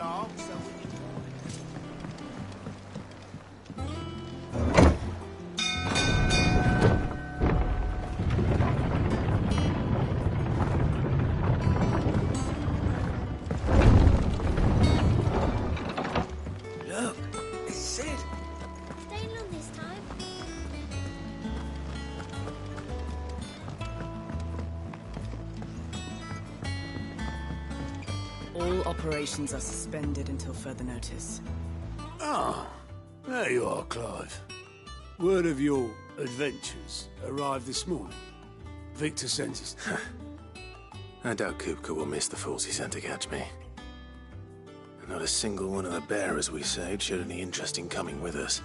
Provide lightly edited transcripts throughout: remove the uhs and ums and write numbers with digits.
long, so we can... Look, it's it. Staying long this time. All operations are suspended until further notice. Ah, there you are, Clive. Word of your adventures arrived this morning. Victor sent us... I doubt Kupka will miss the fools he sent to catch me. Not a single one of the bearers we saved showed any interest in coming with us.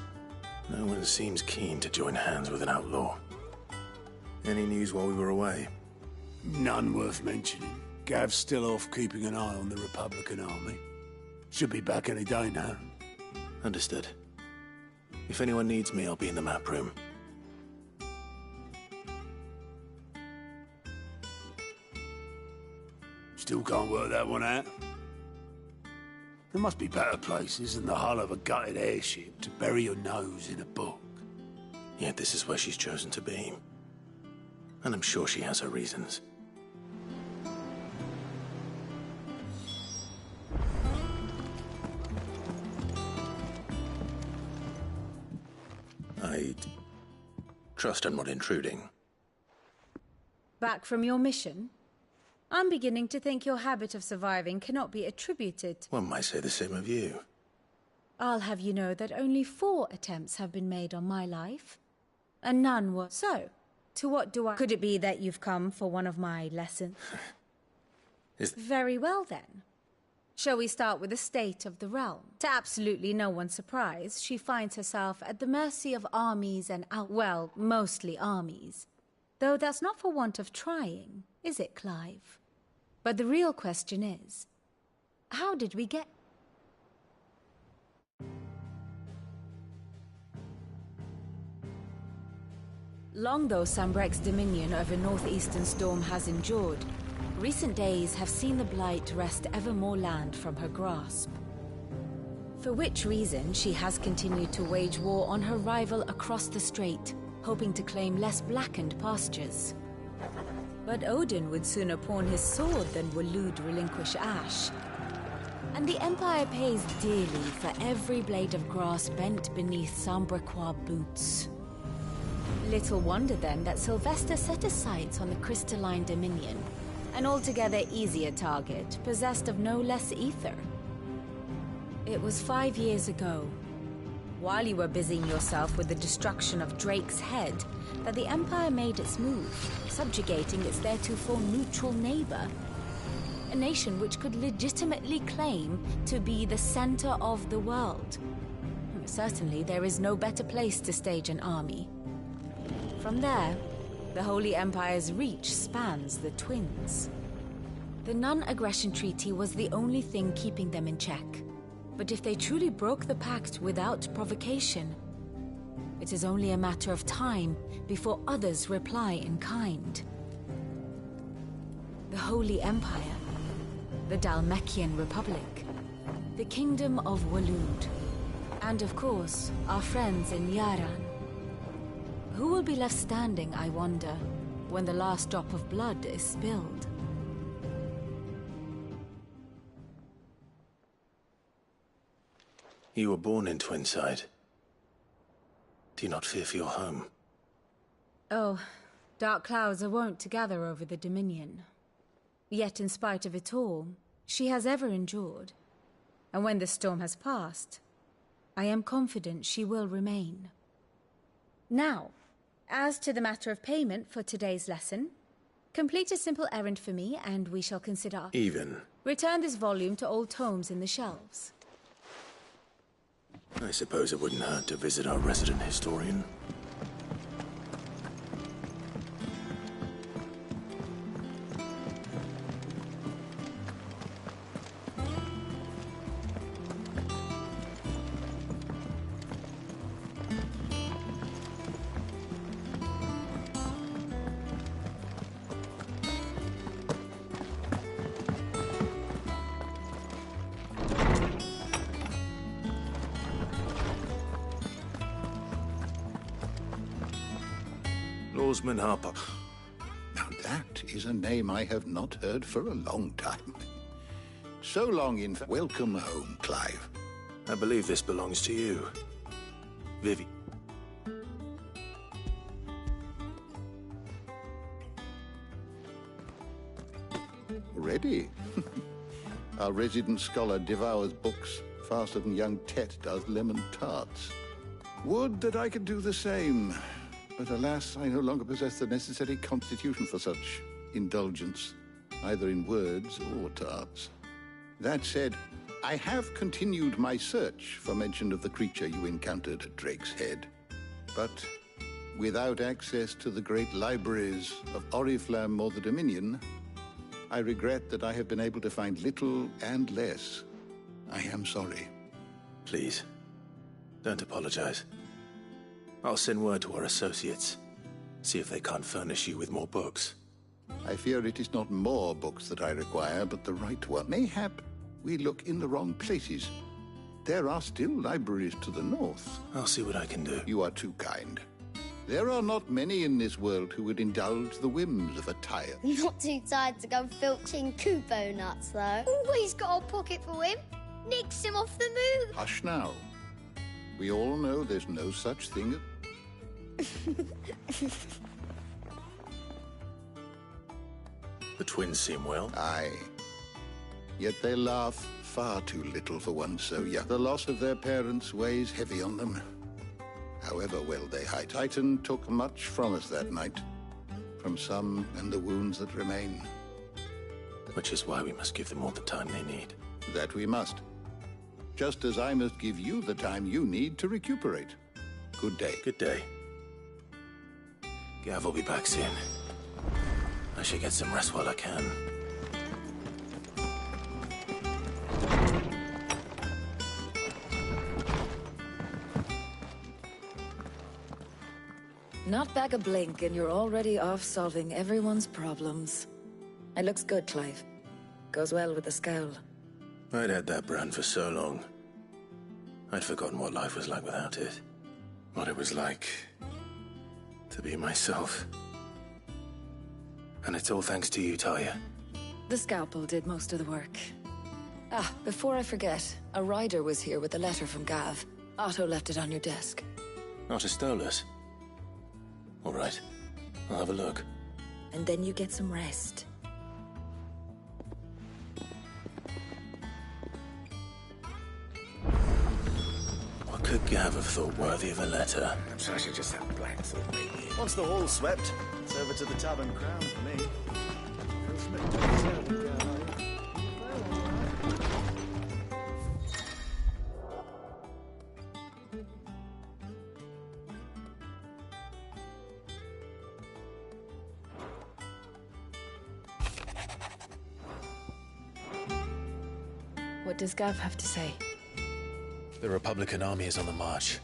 No one seems keen to join hands with an outlaw. Any news while we were away? None worth mentioning. Gav's still off keeping an eye on the Republican army. Should be back any day now. Understood. If anyone needs me, I'll be in the map room. Still can't work that one out. There must be better places than the hull of a gutted airship to bury your nose in a book. Yet this is where she's chosen to be. And I'm sure she has her reasons. I trust I'm not intruding. Back from your mission? I'm beginning to think your habit of surviving cannot be attributed. One might say the same of you. I'll have you know that only 4 attempts have been made on my life, and none were... So, to what do I... Could it be that you've come for one of my lessons? Very well, then. Shall we start with the state of the realm? To absolutely no one's surprise, she finds herself at the mercy of armies and well, mostly armies. Though that's not for want of trying, is it, Clive? But the real question is, how did we get... Long though Sambrek's dominion over northeastern Storm has endured, recent days have seen the Blight wrest ever more land from her grasp. For which reason she has continued to wage war on her rival across the strait, hoping to claim less blackened pastures. But Odin would sooner pawn his sword than Waloed relinquish Ash. And the Empire pays dearly for every blade of grass bent beneath Sambrequois boots. Little wonder then that Sylvester set his sights on the Crystalline Dominion, an altogether easier target, possessed of no less ether. It was 5 years ago, while you were busying yourself with the destruction of Drake's head, that the Empire made its move, subjugating its theretofore neutral neighbor. A nation which could legitimately claim to be the center of the world. Certainly, there is no better place to stage an army. From there, the Holy Empire's reach spans the Twins. The non-aggression treaty was the only thing keeping them in check. But if they truly broke the pact without provocation, it is only a matter of time before others reply in kind. The Holy Empire, the Dhalmekian Republic, the Kingdom of Waloed, and of course, our friends in Yaran. Who will be left standing, I wonder, when the last drop of blood is spilled? You were born in Twinside. Do you not fear for your home? Oh, dark clouds are wont to gather over the Dominion. Yet in spite of it all, she has ever endured. And when the storm has passed, I am confident she will remain. Now, as to the matter of payment for today's lesson, complete a simple errand for me and we shall consider... Even. Return this volume to old tomes in the shelves. I suppose it wouldn't hurt to visit our resident historian. Swordsman Harper. Now that is a name I have not heard for a long time. So long, in fact. Welcome home, Clive. I believe this belongs to you. Vivi. Ready? Our resident scholar devours books faster than young Tet does lemon tarts. Would that I could do the same. But alas, I no longer possess the necessary constitution for such indulgence, either in words or tarts. That said, I have continued my search for mention of the creature you encountered at Drake's Head. But without access to the great libraries of Oriflamme or the Dominion, I regret that I have been able to find little and less. I am sorry. Please, don't apologize. I'll send word to our associates. See if they can't furnish you with more books. I fear it is not more books that I require, but the right one. Mayhap we look in the wrong places. There are still libraries to the north. I'll see what I can do. You are too kind. There are not many in this world who would indulge the whims of a tire. Not too tired to go filching Kupo nuts, though. Always got a pocket for him. Nicks him off the move. Hush now. We all know there's no such thing. The twins seem well. Aye. Yet they laugh far too little for one so young. The loss of their parents weighs heavy on them. However well they hide. Titan took much from us that night. From some and the wounds that remain. Which is why we must give them all the time they need. That we must. Just as I must give you the time you need to recuperate. Good day. Good day. Gav will be back soon. I should get some rest while I can. Not back a blink and you're already off solving everyone's problems. It looks good, Clive. Goes well with the scowl. I'd had that brand for so long. I'd forgotten what life was like without it. What it was like to be myself. And it's all thanks to you, Talia. The scalpel did most of the work. Ah, before I forget, a rider was here with a letter from Gav. Otto left it on your desk. Not stole us. All right, I'll have a look. And then you get some rest. What could Gav have thought worthy of a letter? Perhaps I should just have black thought maybe. Once the hall's swept, it's over to the Tavern Crown for me. What does Gav have to say? The Republican army is on the march,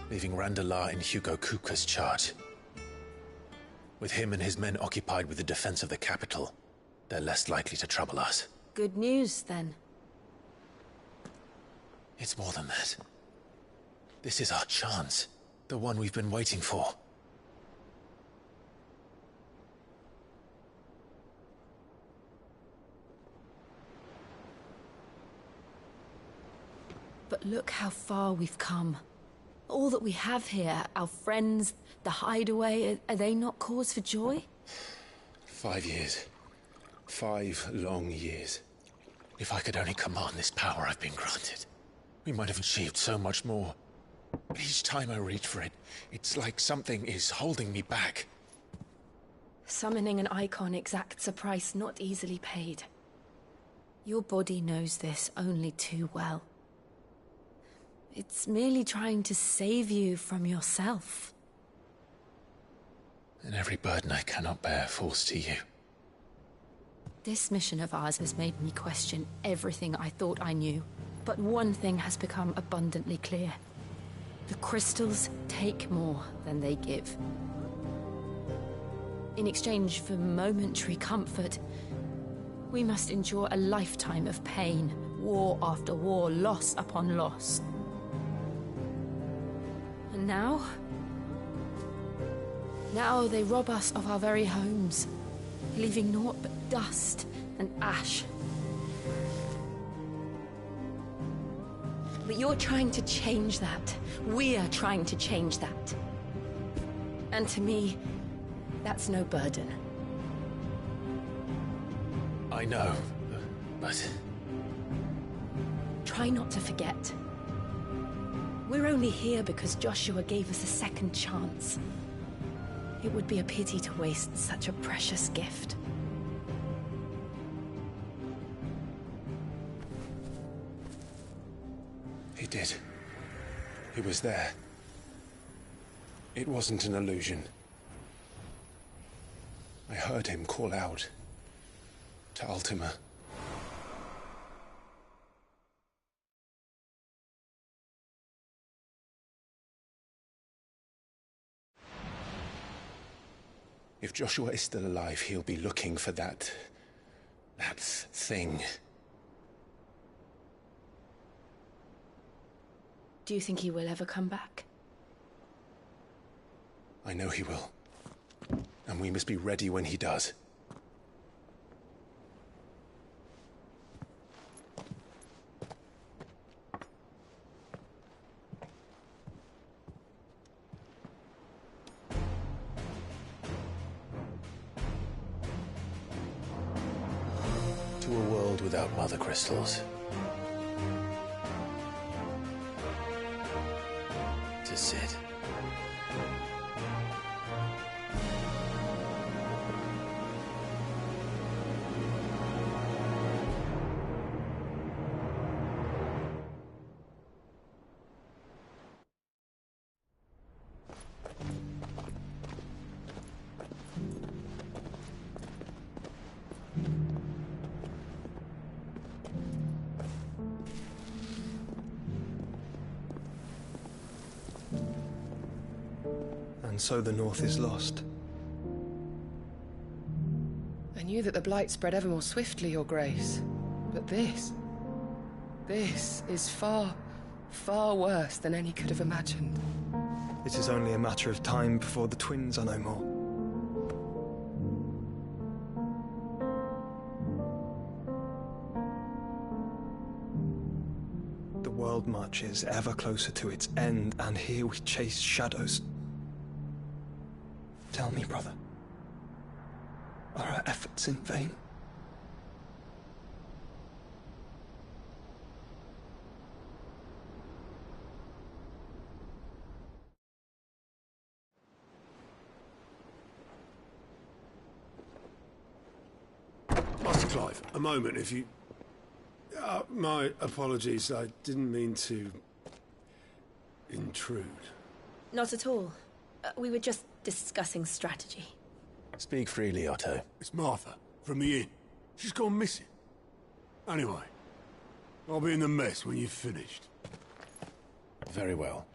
leaving Randalar in Hugo Kupka's charge. With him and his men occupied with the defense of the capital, they're less likely to trouble us. Good news, then. It's more than that. This is our chance, the one we've been waiting for. But look how far we've come. All that we have here, our friends, the hideaway, are they not cause for joy? 5 years. 5 long years. If I could only command this power I've been granted, we might have achieved so much more. But each time I reach for it, it's like something is holding me back. Summoning an icon exacts a price not easily paid. Your body knows this only too well. It's merely trying to save you from yourself. And every burden I cannot bear falls to you. This mission of ours has made me question everything I thought I knew. But one thing has become abundantly clear. The crystals take more than they give. In exchange for momentary comfort, we must endure a lifetime of pain, war after war, loss upon loss. And now, Now they rob us of our very homes, leaving naught but dust and ash. But you're trying to change that. We're trying to change that. And to me, that's no burden. I know, but... Try not to forget. We're only here because Joshua gave us a second chance. It would be a pity to waste such a precious gift. He did. He was there. It wasn't an illusion. I heard him call out to Ultima. If Joshua is still alive, he'll be looking for that thing. Do you think he will ever come back? I know he will. And we must be ready when he does. To a world without mother crystals. To Sid. And so the North is lost. I knew that the Blight spread ever more swiftly, Your Grace. But this is far, far worse than any could have imagined. It is only a matter of time before the twins are no more. The world marches ever closer to its end, and here we chase shadows. Tell me, brother, are our efforts in vain? Master Clive, a moment, if you... my apologies, I didn't mean to... intrude. Not at all. We were just discussing strategy. Speak freely, Otto. It's Martha, from the inn. She's gone missing. Anyway, I'll be in the mess when you've finished. Very well.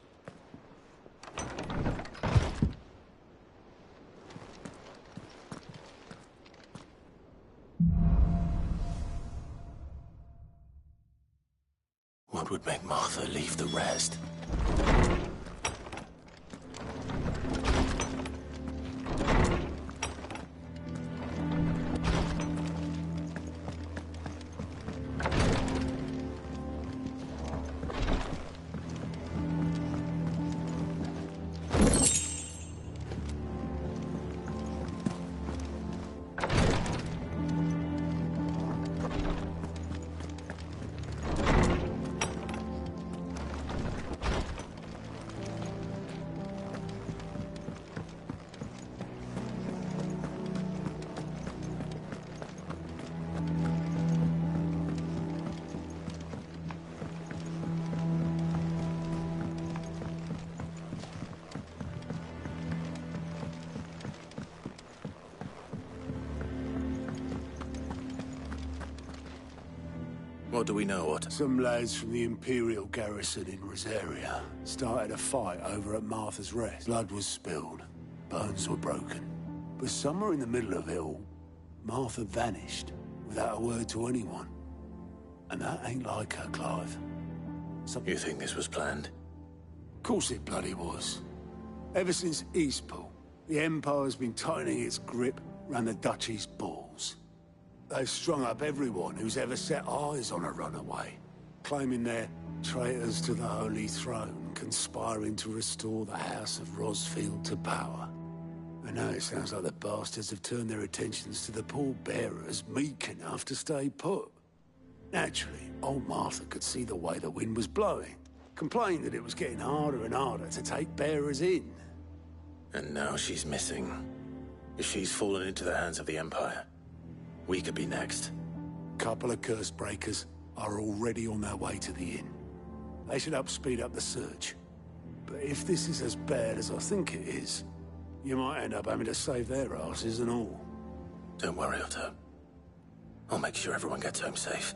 What would make Martha leave the rest? What do we know, Otto? Some lads from the Imperial garrison in Rosaria started a fight over at Martha's Rest. Blood was spilled, bones were broken. But somewhere in the middle of it all, Martha vanished without a word to anyone. And that ain't like her, Clive. You think this was planned? Of course it bloody was. Ever since Eastpool, The Empire's been tightening its grip around the Duchy's balls. They've strung up everyone who's ever set eyes on a runaway, claiming they're traitors to the Holy Throne, conspiring to restore the House of Rosfield to power. And now it sounds like the bastards have turned their attentions to the pallbearers meek enough to stay put. Naturally, old Martha could see the way the wind was blowing, complained that it was getting harder and harder to take bearers in. And now she's missing. If she's fallen into the hands of the Empire, we could be next. Couple of curse breakers are already on their way to the inn. They should help speed up the search. But if this is as bad as I think it is, you might end up having to save their asses and all. Don't worry, Otto. I'll make sure everyone gets home safe.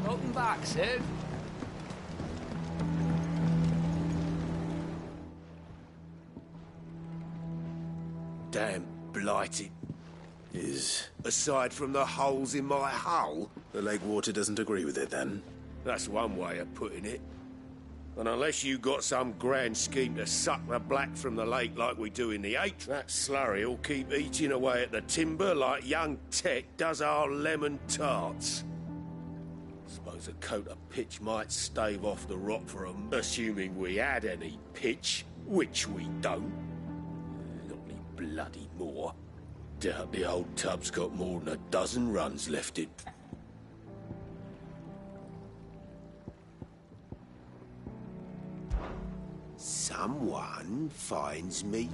Welcome back, Sid. Damn blighted. Is Aside from the holes in my hull, the lake water doesn't agree with it, then? that's one way of putting it. And unless you got some grand scheme to suck the black from the lake like we do in the Eight, that slurry will keep eating away at the timber like young Tech does our lemon tarts. Suppose a coat of pitch might stave off the rot for 'em, assuming we had any pitch, which we don't. Not any bloody more. Doubt the old tub's got more than a dozen runs left in. Someone finds me.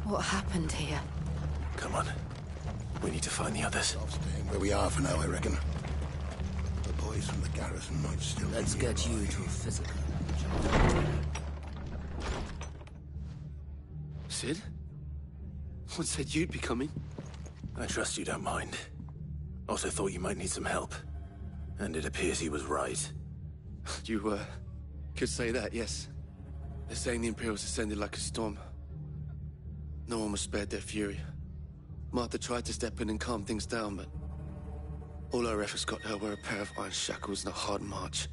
What happened here? Come on. We need to find the others. I'll stay where we are for now, I reckon. The boys from the garrison might still... Let's get you to a physical. Sid? What said you'd be coming? I trust you don't mind. Also thought you might need some help. And it appears he was right. You, could say that, yes. They're saying the Imperials descended like a storm. No one was spared their fury. Martha tried to step in and calm things down, but all her efforts got her were a pair of iron shackles and a hard march.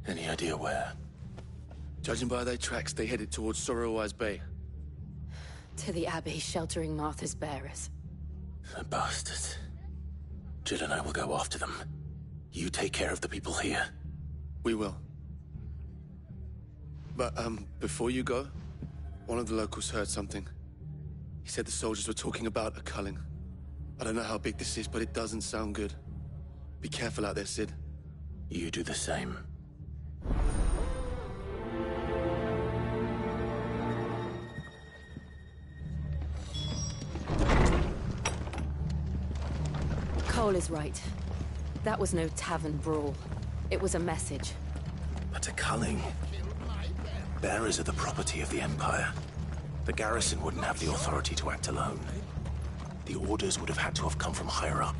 Any idea where? Judging by their tracks, they headed towards Sorrowwise Bay. To the Abbey, sheltering Martha's bearers. The bastards. Jill and I will go after them. You take care of the people here. We will. But, before you go, one of the locals heard something. He said the soldiers were talking about a culling. I don't know how big this is, but it doesn't sound good. Be careful out there, Sid. You do the same. Cole is right. That was no tavern brawl. It was a message. But a culling. Bearers are the property of the Empire. The garrison wouldn't have the authority to act alone. The orders would have had to have come from higher up.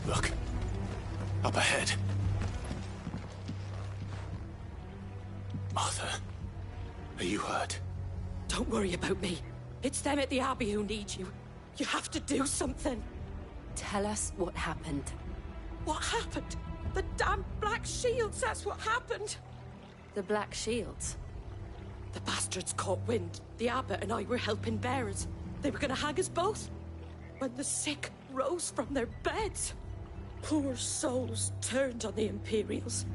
Look. Up ahead. Martha, are you hurt? Don't worry about me. It's them at the Abbey who need you. You have to do something. Tell us what happened. What happened? The damn Black Shields, that's what happened. The Black Shields? The bastards caught wind. The abbot and I were helping bearers. They were gonna hang us both. When the sick rose from their beds. Poor souls turned on the Imperials.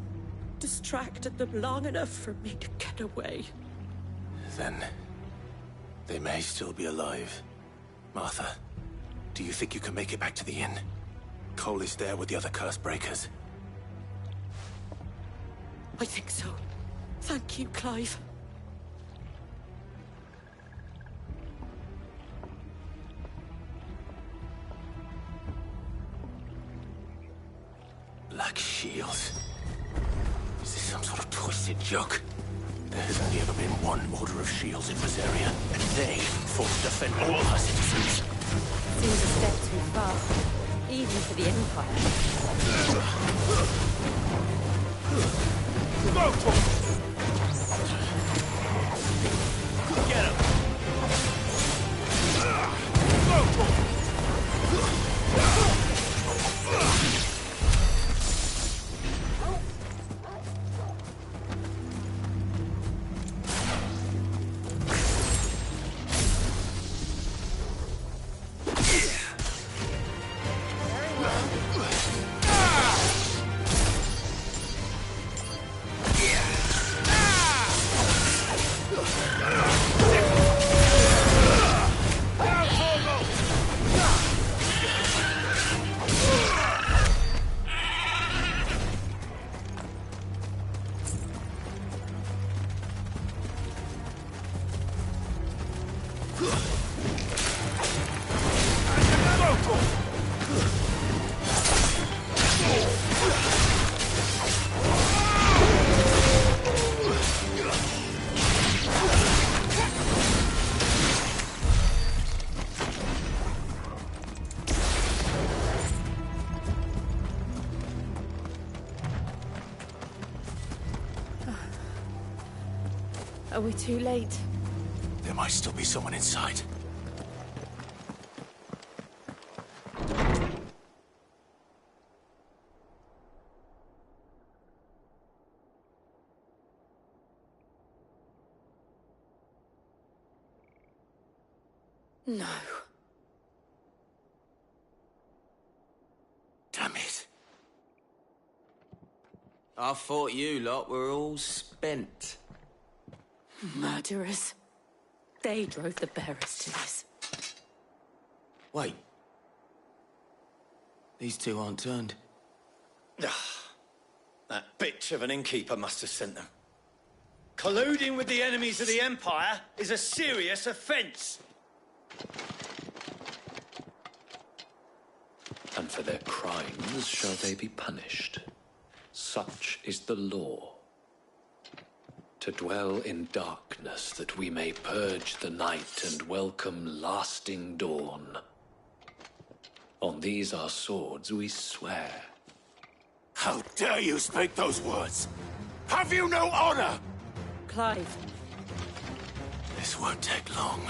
Distracted them long enough for me to get away. Then, they may still be alive. Martha, do you think you can make it back to the inn? Cole is there with the other curse breakers. I think so. Thank you, Clive. Black Shields. Is this some sort of twisted joke? There has only ever been one Order of Shields in Rosaria, and they fought to defend all her citizens. Seems a step too far, even for the Empire. Get him! Are we too late? There might still be someone inside. No. Damn it. I thought you lot were all spent. Murderers. They drove the bearers to this. Wait. These two aren't turned. That bitch of an innkeeper must have sent them. Colluding with the enemies of the Empire is a serious offence. And for their crimes shall they be punished. Such is the law. To dwell in darkness that we may purge the night and welcome lasting dawn. On these our swords we swear. How dare you speak those words? Have you no honor? Clive. This won't take long.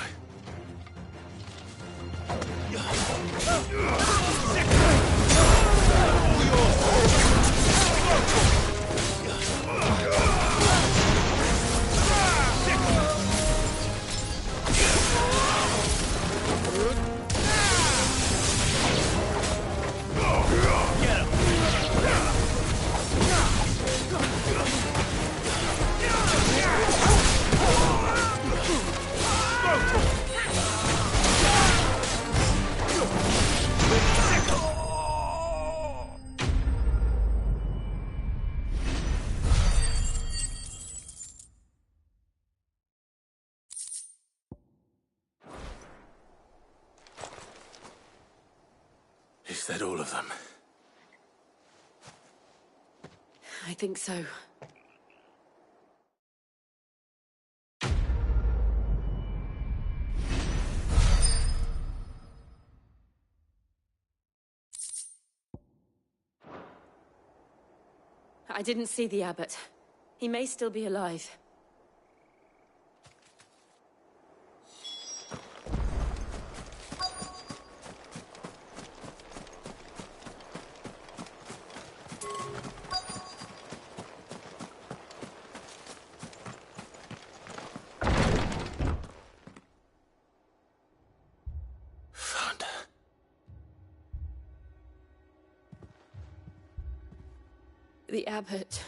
Is that all of them? I think so. I didn't see the abbot. He may still be alive. Found her. The abbot.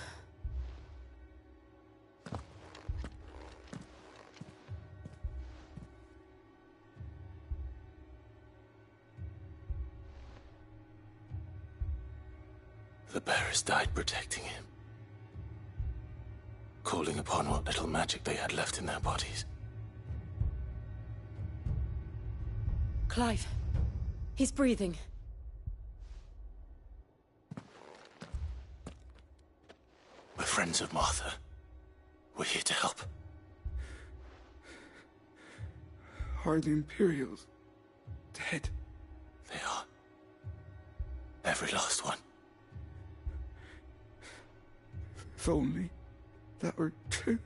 The bearers died protecting him. Calling upon what little magic they had left in their bodies. Clive. He's breathing. We're friends of Martha. We're here to help. Are the Imperials dead? They are. Every last one. If only that were true.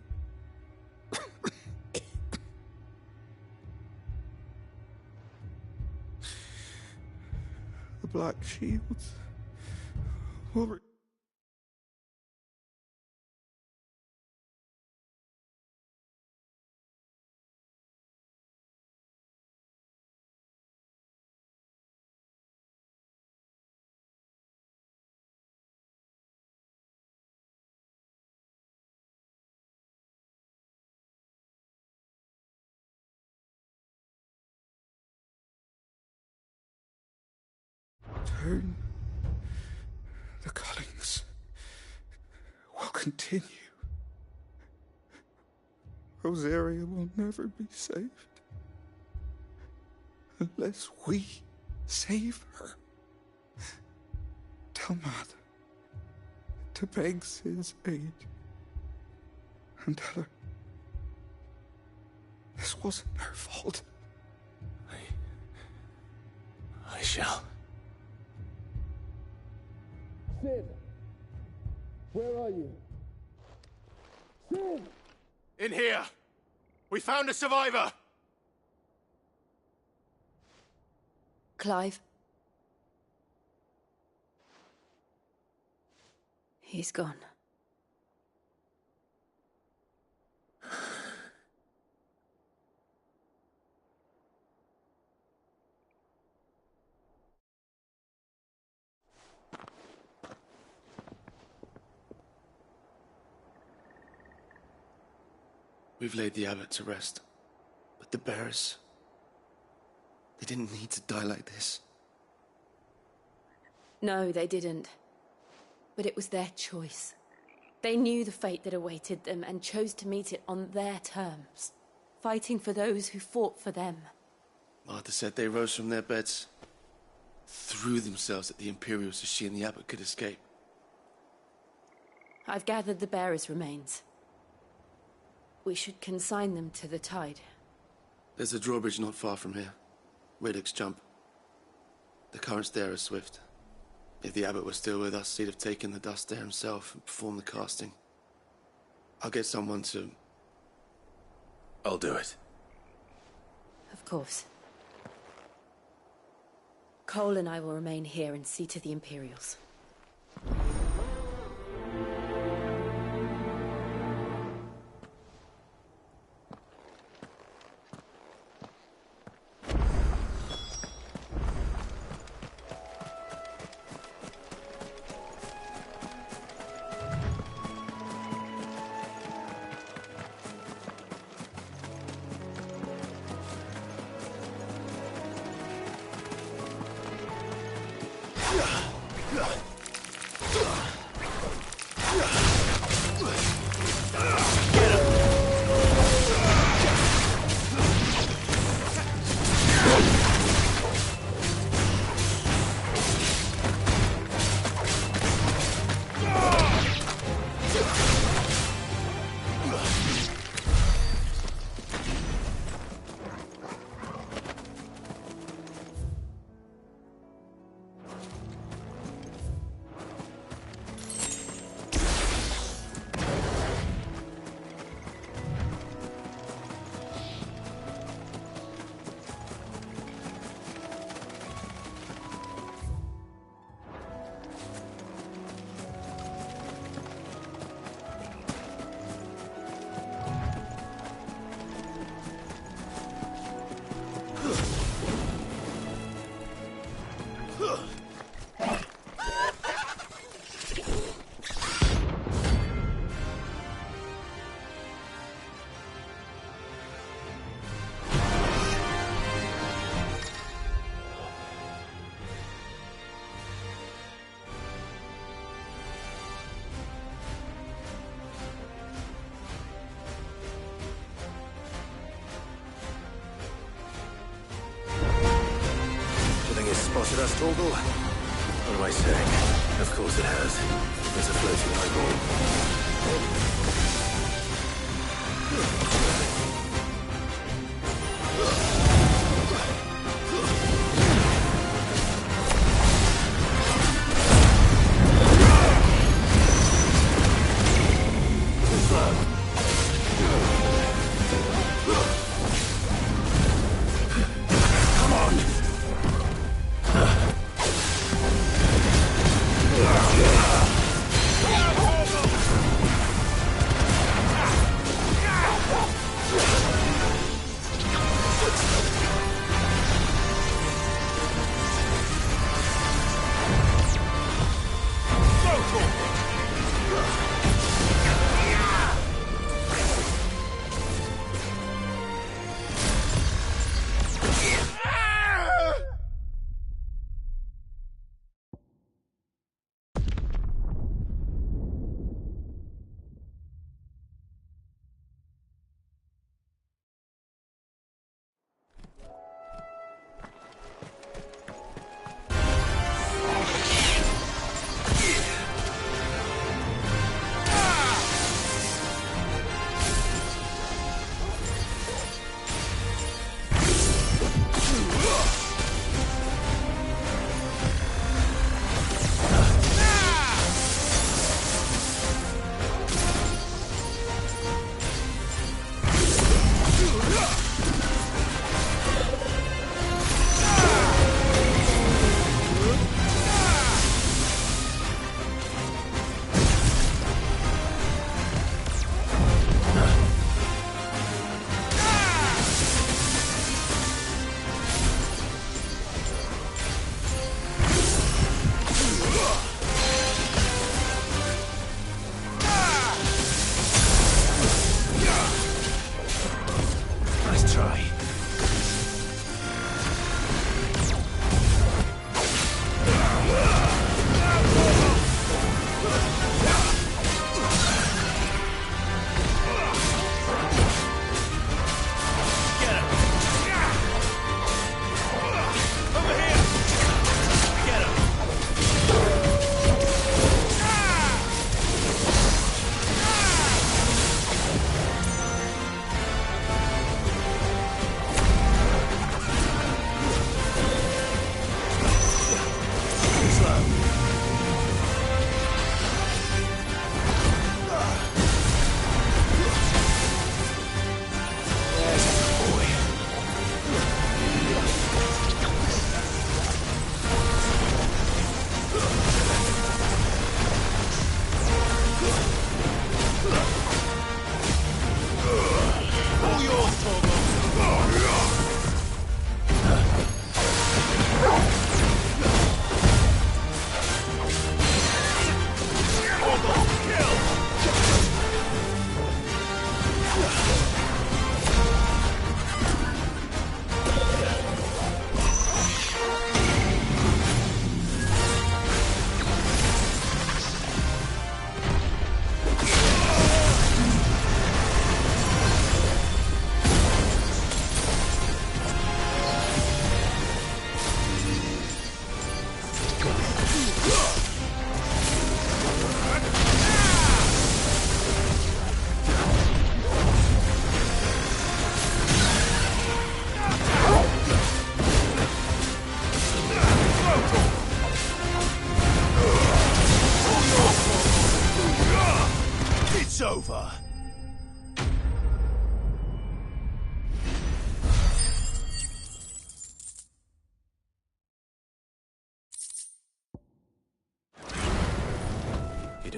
The Black Shields will turn. The Cullings will continue. Rosaria will never be saved unless we save her. Tell Mother to beg Sid's aid and tell her this wasn't her fault. I shall. Sid! Where are you? Sid! In here! We found a survivor! Clive. He's gone. We've laid the abbot to rest. But the bearers... they didn't need to die like this. No, they didn't. But it was their choice. They knew the fate that awaited them and chose to meet it on their terms, fighting for those who fought for them. Martha said they rose from their beds, threw themselves at the Imperials so she and the abbot could escape. I've gathered the bearers' remains. We should consign them to the tide. There's a drawbridge not far from here. Radix jump. The currents there are swift. If the abbot was still with us, he'd have taken the dust there himself and performed the casting. I'll get someone to... I'll do it. Of course. Cole and I will remain here and see to the Imperials. Spotted us, Torgal? What am I saying? Of course it has. There's a floating eyeball.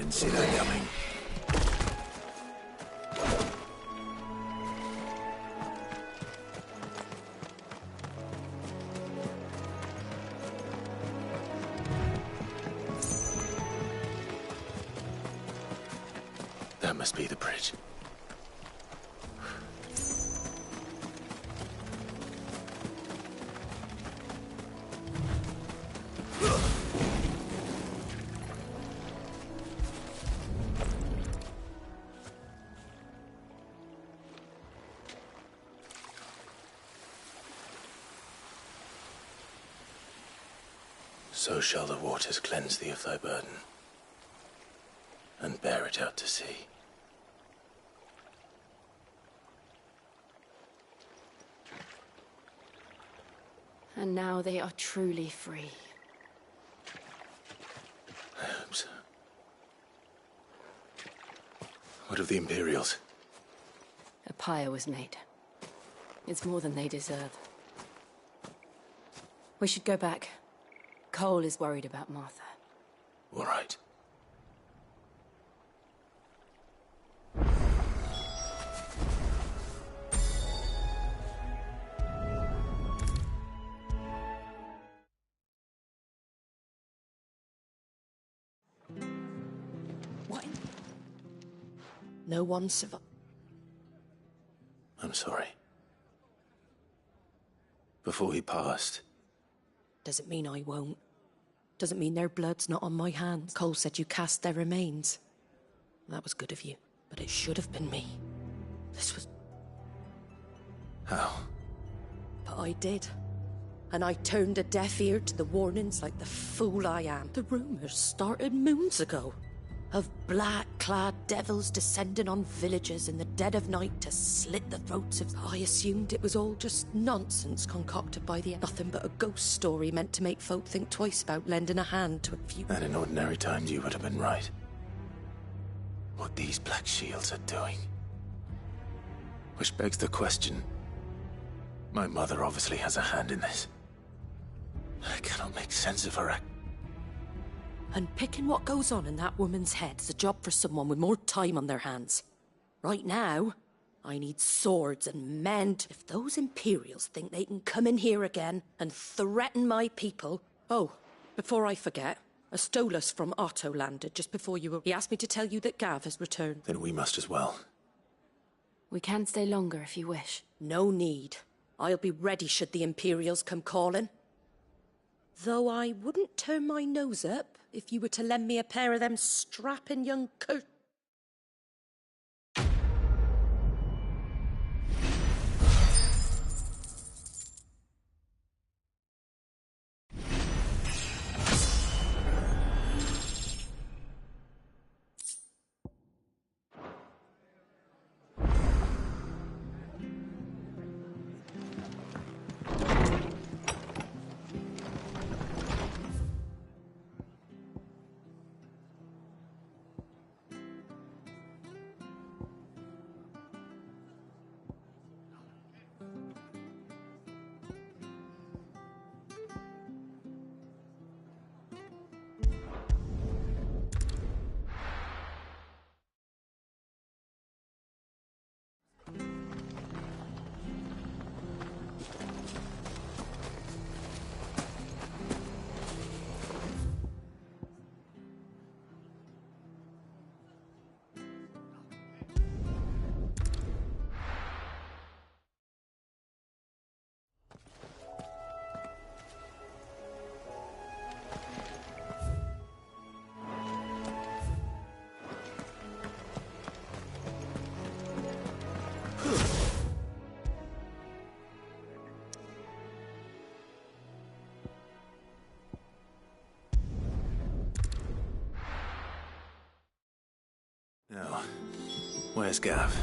Didn't see that coming. That must be the bridge. So shall the waters cleanse thee of thy burden, and bear it out to sea. And now they are truly free. I hope so. What of the Imperials? A pyre was made. It's more than they deserve. We should go back. Cole is worried about Martha. All right. What? No one survived. I'm sorry. Before he passed, Doesn't mean I won't. Doesn't mean their blood's not on my hands. Cole said you cast their remains. That was good of you, but it should have been me. This was... how? But I did. And I turned a deaf ear to the warnings like the fool I am. The rumours started moons ago. Of black-clad devils descending on villages in the dead of night to slit the throats of... I assumed it was all just nonsense concocted by the... Nothing but a ghost story meant to make folk think twice about lending a hand to a few... And in ordinary times you would have been right. What these Black Shields are doing. Which begs the question. My mother obviously has a hand in this. I cannot make sense of her act. And picking what goes on in that woman's head is a job for someone with more time on their hands. Right now, I need swords and men. If those Imperials think they can come in here again and threaten my people... Oh, before I forget, a Stolas from Otto landed just before you were... He asked me to tell you that Gav has returned. Then we must as well. We can stay longer if you wish. No need. I'll be ready should the Imperials come calling. Though I wouldn't turn my nose up if you were to lend me a pair of them strapping young Now, where's Gav?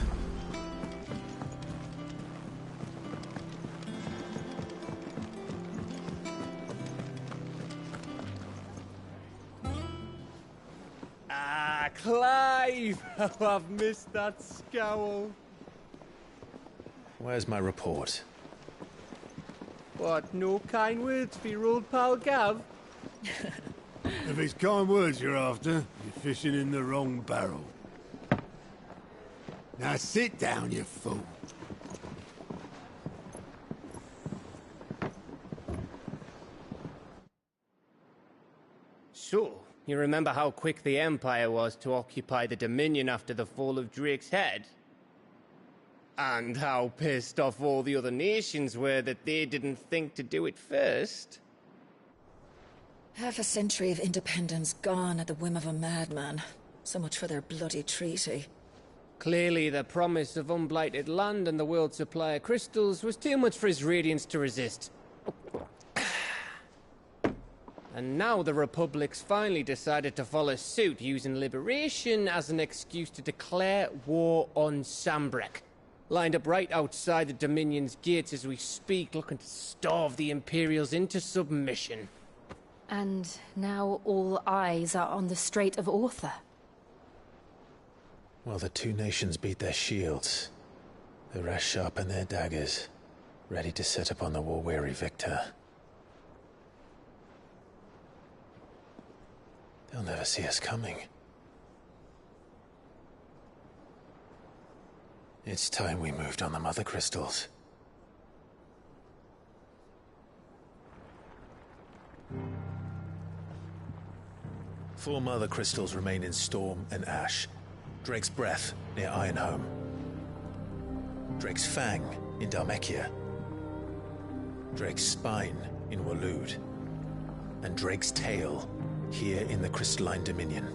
Ah, Clive! Oh, I've missed that scowl. Where's my report? What, no kind words for your old pal Gav? If it's kind words you're after, you fishing in the wrong barrel. Now sit down, you fool. So, you remember how quick the Empire was to occupy the Dominion after the fall of Drake's head? And how pissed off all the other nations were that they didn't think to do it first? Half a century of independence gone at the whim of a madman. So much for their bloody treaty. Clearly, the promise of unblighted land and the world's supply of crystals was too much for his radiance to resist. And now the Republic's finally decided to follow suit, using liberation as an excuse to declare war on Sambrek. Lined up right outside the Dominion's gates as we speak, looking to starve the Imperials into submission. And now all eyes are on the Strait of Author. While the two nations beat their shields, the rest sharpen their daggers, ready to set upon the war-weary victor. They'll never see us coming. It's time we moved on the Mother Crystals. Four Mother Crystals remain in Storm and Ash. Drake's Breath near Ironhome. Drake's Fang in Dhalmekia. Drake's Spine in Waloed. And Drake's Tail here in the Crystalline Dominion.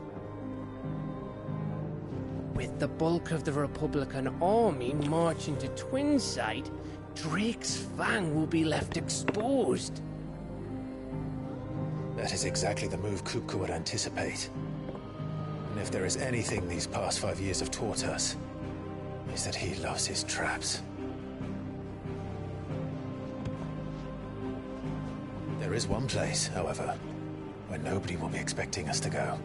With the bulk of the Republican army marching to Twinside, Drake's Fang will be left exposed. That is exactly the move Kupka would anticipate. And if there is anything these past 5 years have taught us, is that he loves his traps. There is one place, however, where nobody will be expecting us to go.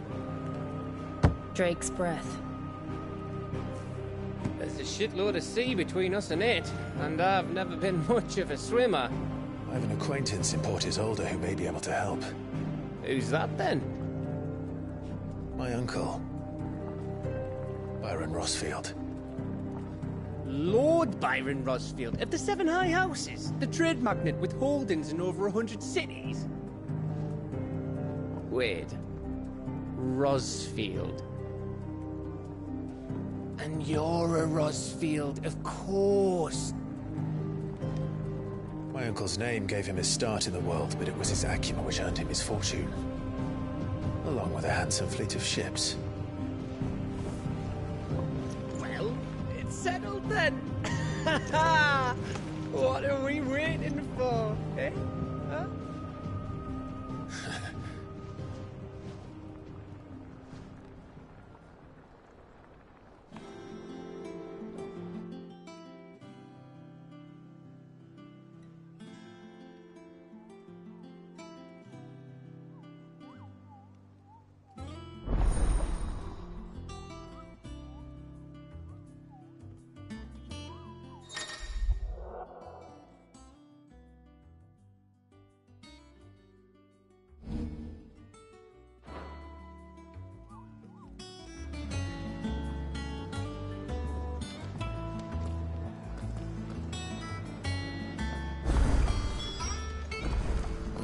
Drake's Breath. There's a shitload of sea between us and it, and I've never been much of a swimmer. I have an acquaintance in Port Isolde who may be able to help. Who's that then? My uncle, Byron Rosfield. Lord Byron Rosfield of the Seven High Houses, the trade magnate with holdings in over 100 cities. Wait, Rosfield. And you're a Rosfield, of course. My uncle's name gave him his start in the world, but it was his acumen which earned him his fortune. Along with a handsome fleet of ships. Well, it's settled then. What are we waiting for, eh? Huh?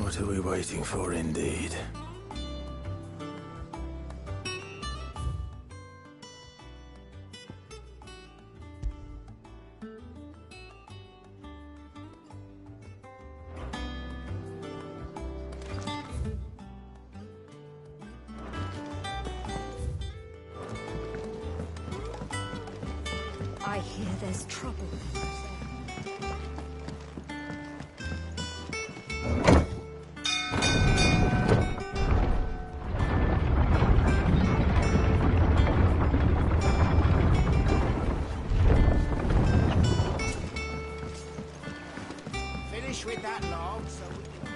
What are we waiting for, indeed? I hear there's trouble. Finish with that log so we can...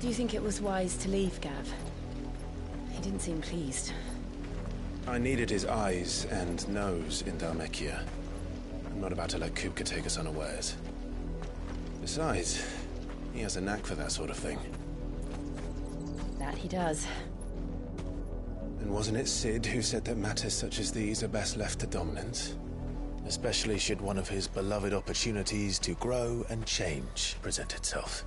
Do you think it was wise to leave, Gav? He didn't seem pleased. I needed his eyes and nose in Dhalmekia. I'm not about to let Kupka take us unawares. Besides, he has a knack for that sort of thing. That he does. And wasn't it Sid who said that matters such as these are best left to dominance? Especially should one of his beloved opportunities to grow and change present itself.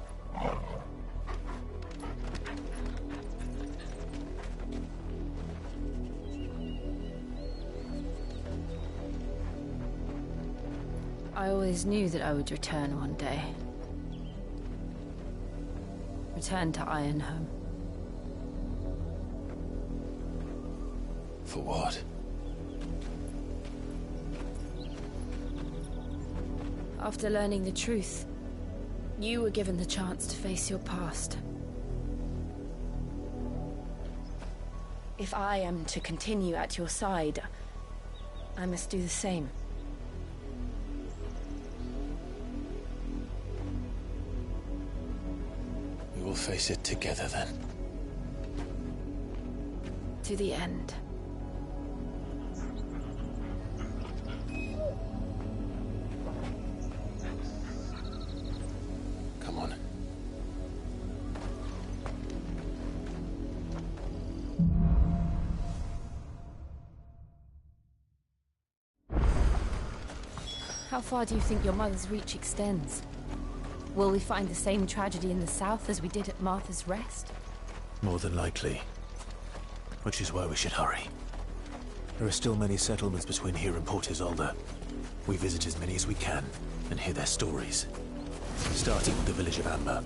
I always knew that I would return one day. Return to Ironhome. For what? After learning the truth, you were given the chance to face your past. If I am to continue at your side, I must do the same. We will face it together then. To the end. Come on. How far do you think your mother's reach extends? Will we find the same tragedy in the south as we did at Martha's Rest? More than likely. Which is why we should hurry. There are still many settlements between here and Port Isolde. We visit as many as we can and hear their stories. Starting with the village of Amber.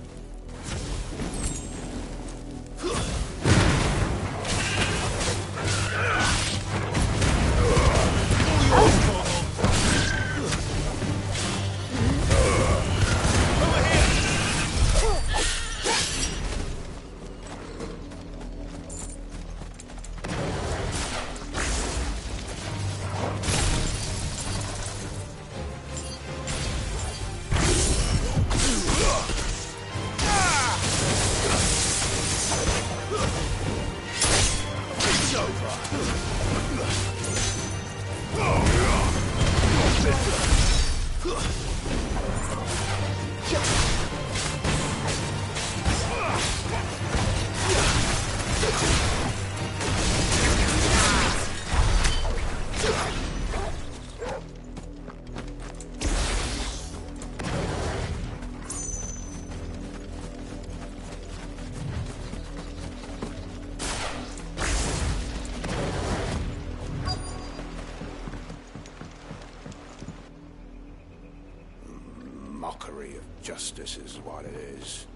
Mockery of justice is what it is.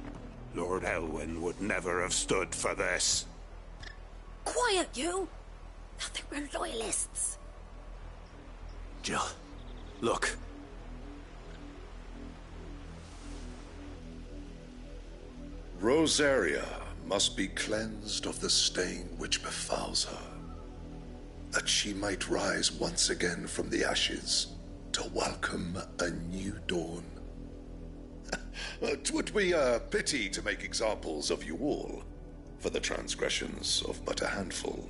Lord Elwyn would never have stood for this. Quiet, you! Thought they were loyalists. Jill, look. Rosaria must be cleansed of the stain which befouls her, that she might rise once again from the ashes to welcome a new dawn. 'Twould be a pity to make examples of you all, for the transgressions of but a handful.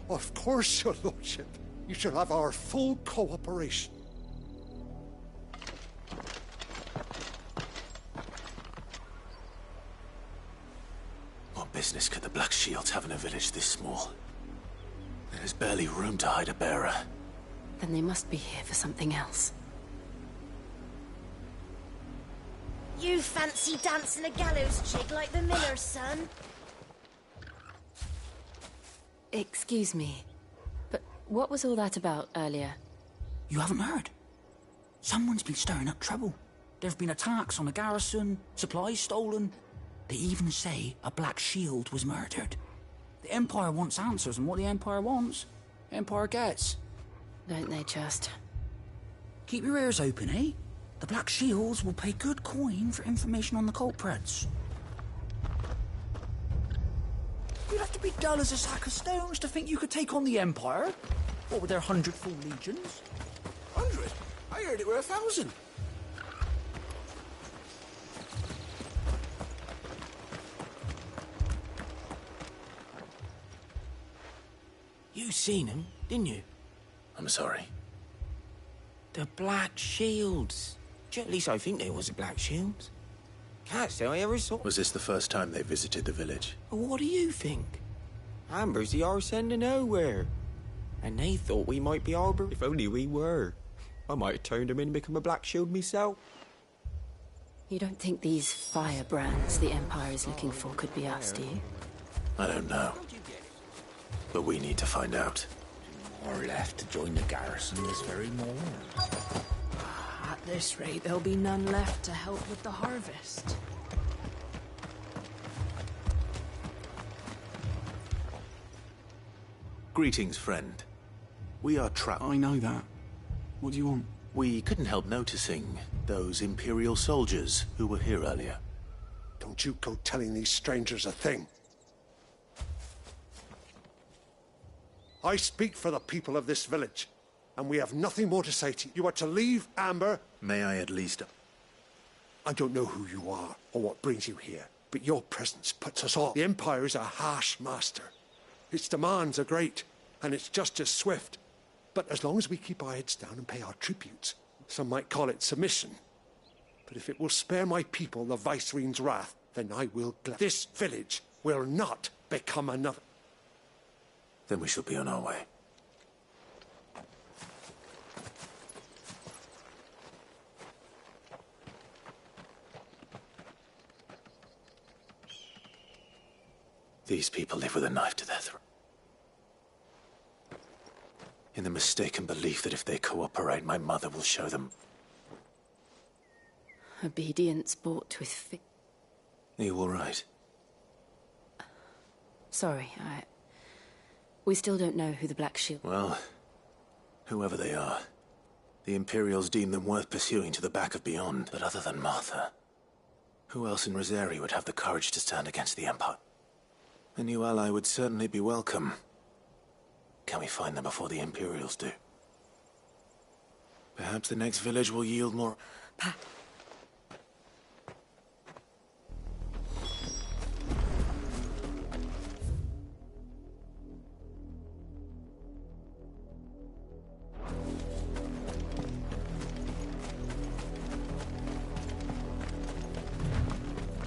Of course, your lordship. You shall have our full cooperation. What business could the Black Shields have in a village this small? There's barely room to hide a bearer. Then they must be here for something else. You fancy dancing a gallows jig like the miller's son? Excuse me, but what was all that about earlier? You haven't heard? Someone's been stirring up trouble. There have been attacks on the garrison, supplies stolen. They even say a Black Shield was murdered. The Empire wants answers, and what the Empire wants, the Empire gets. Don't they just? Keep your ears open, eh? The Black Shields will pay good coin for information on the culprits. You'd have to be dull as a sack of stones to think you could take on the Empire. What with their 100 full legions? 100? I heard it were 1,000. seen them, didn't you? I'm sorry. The Black Shields. At least I think they was the Black Shields. Can't say I ever saw. Was this the first time they visited the village? What do you think? Amber's the arse end of nowhere. And they thought we might be Arbor. If only we were. I might have turned them in and become a Black Shield myself. You don't think these firebrands the Empire is looking for could be us, do you? I don't know. But we need to find out. Or left to join the garrison this very morning. At this rate, there'll be none left to help with the harvest. Greetings, friend. We are trapped. I know that. What do you want? We couldn't help noticing those Imperial soldiers who were here earlier. Don't you go telling these strangers a thing. I speak for the people of this village, and we have nothing more to say to you. You are to leave Amber. May I at least... I don't know who you are or what brings you here, but your presence puts us off. The Empire is a harsh master. Its demands are great, and its justice swift. But as long as we keep our heads down and pay our tributes, some might call it submission. But if it will spare my people the Viceroy's wrath, then I will gladly. This village will not become another. Then we shall be on our way. These people live with a knife to their throat. In the mistaken belief that if they cooperate, my mother will show them. Obedience bought with Are you all right? Sorry, we still don't know who the Black Shield... Well, whoever they are, the Imperials deem them worth pursuing to the back of beyond. But other than Martha, who else in Rosaria would have the courage to stand against the Empire? A new ally would certainly be welcome. Can we find them before the Imperials do? Perhaps the next village will yield more...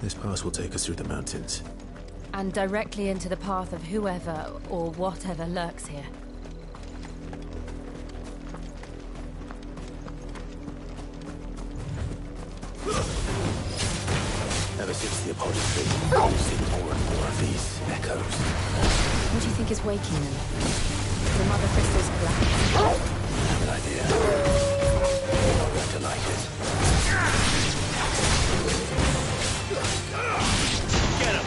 This pass will take us through the mountains. And directly into the path of whoever or whatever lurks here. Ever since the Apollo trip, we've seen more and more of these echoes. What do you think is waking them? The Mother Crystal's black? I have an idea. You're not going to like it. Get him!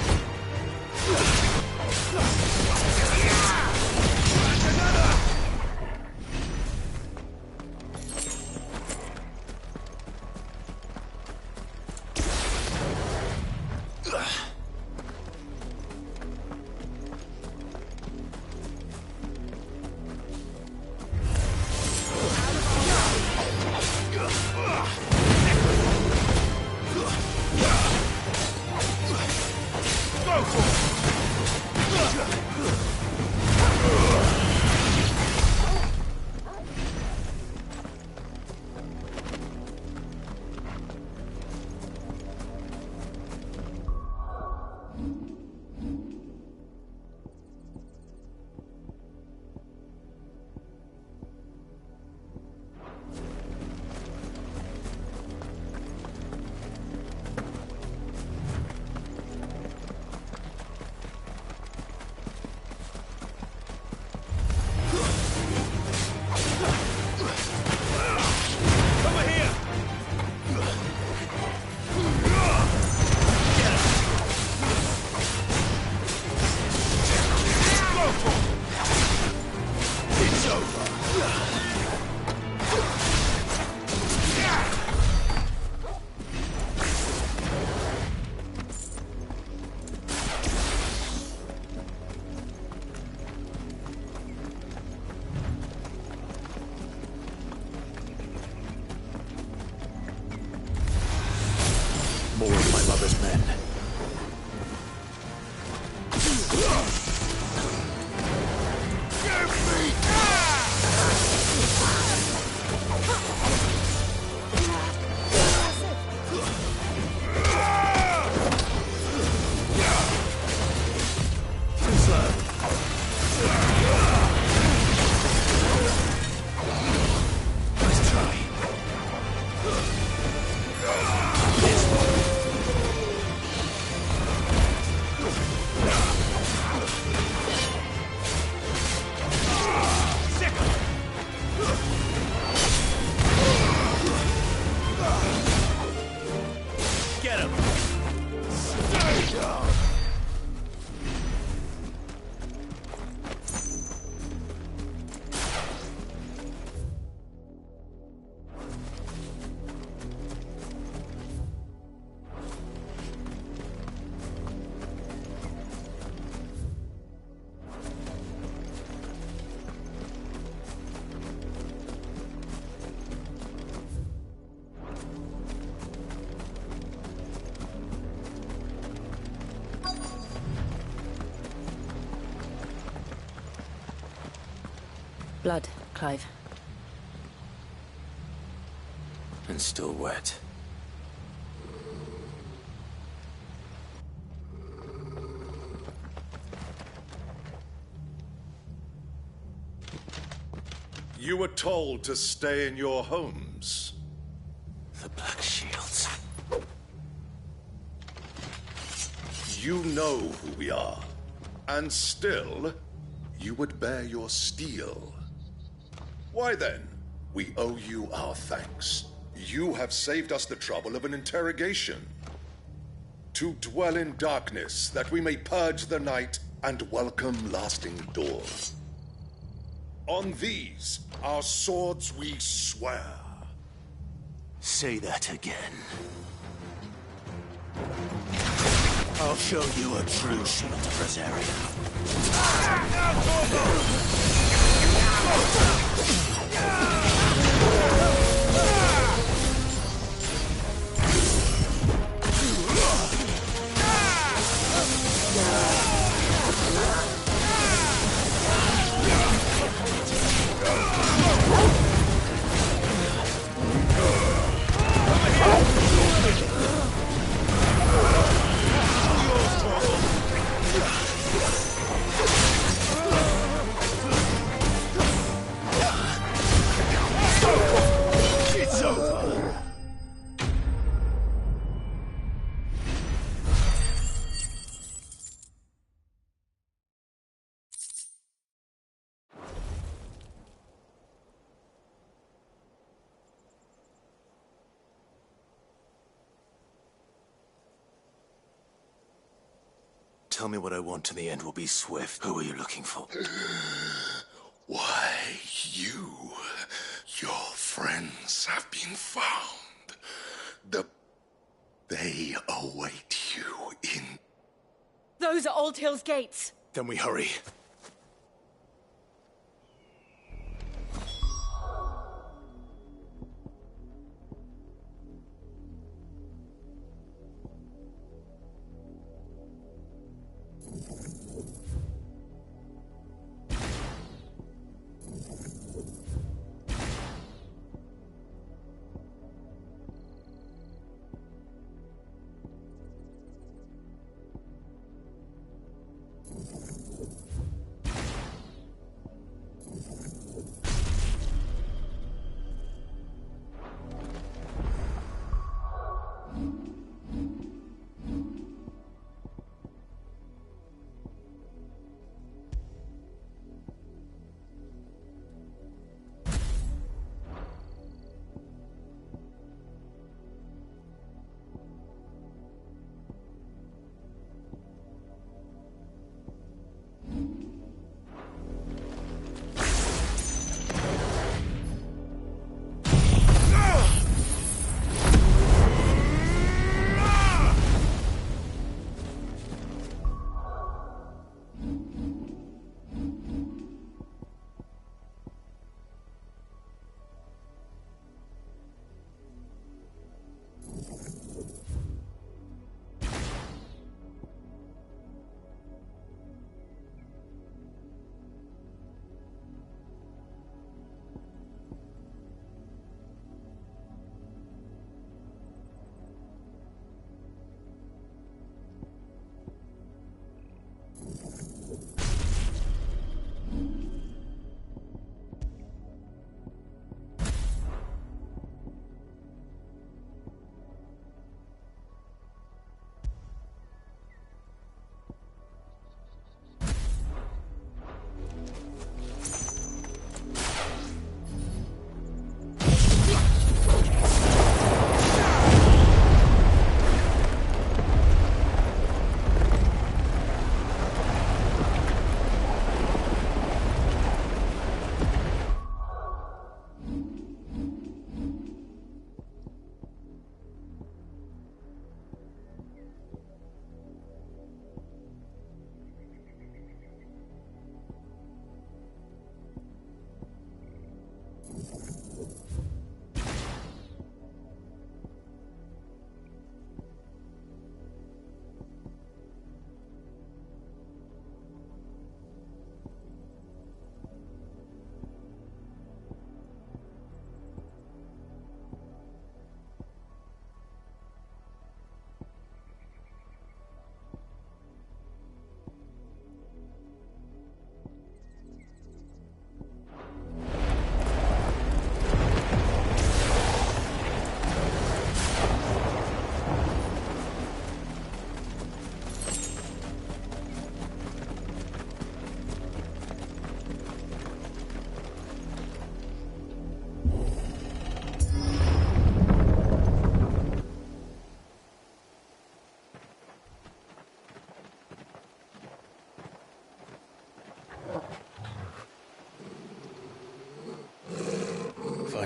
More of my mother's men. Give me Get him! Blood, Clive. And still wet. You were told to stay in your homes. The Black Shields. You know who we are. And still, you would bear your steel. Why then? We owe you our thanks. You have saved us the trouble of an interrogation. To dwell in darkness, that we may purge the night and welcome lasting dawn. On these, our swords we swear. Say that again. I'll show you a true shield of Rosaria. It's over. Tell me what I want and the end will be swift. Who are you looking for? Why, your friends have been found. They await you in... Those are Old Hill's gates. Then we hurry.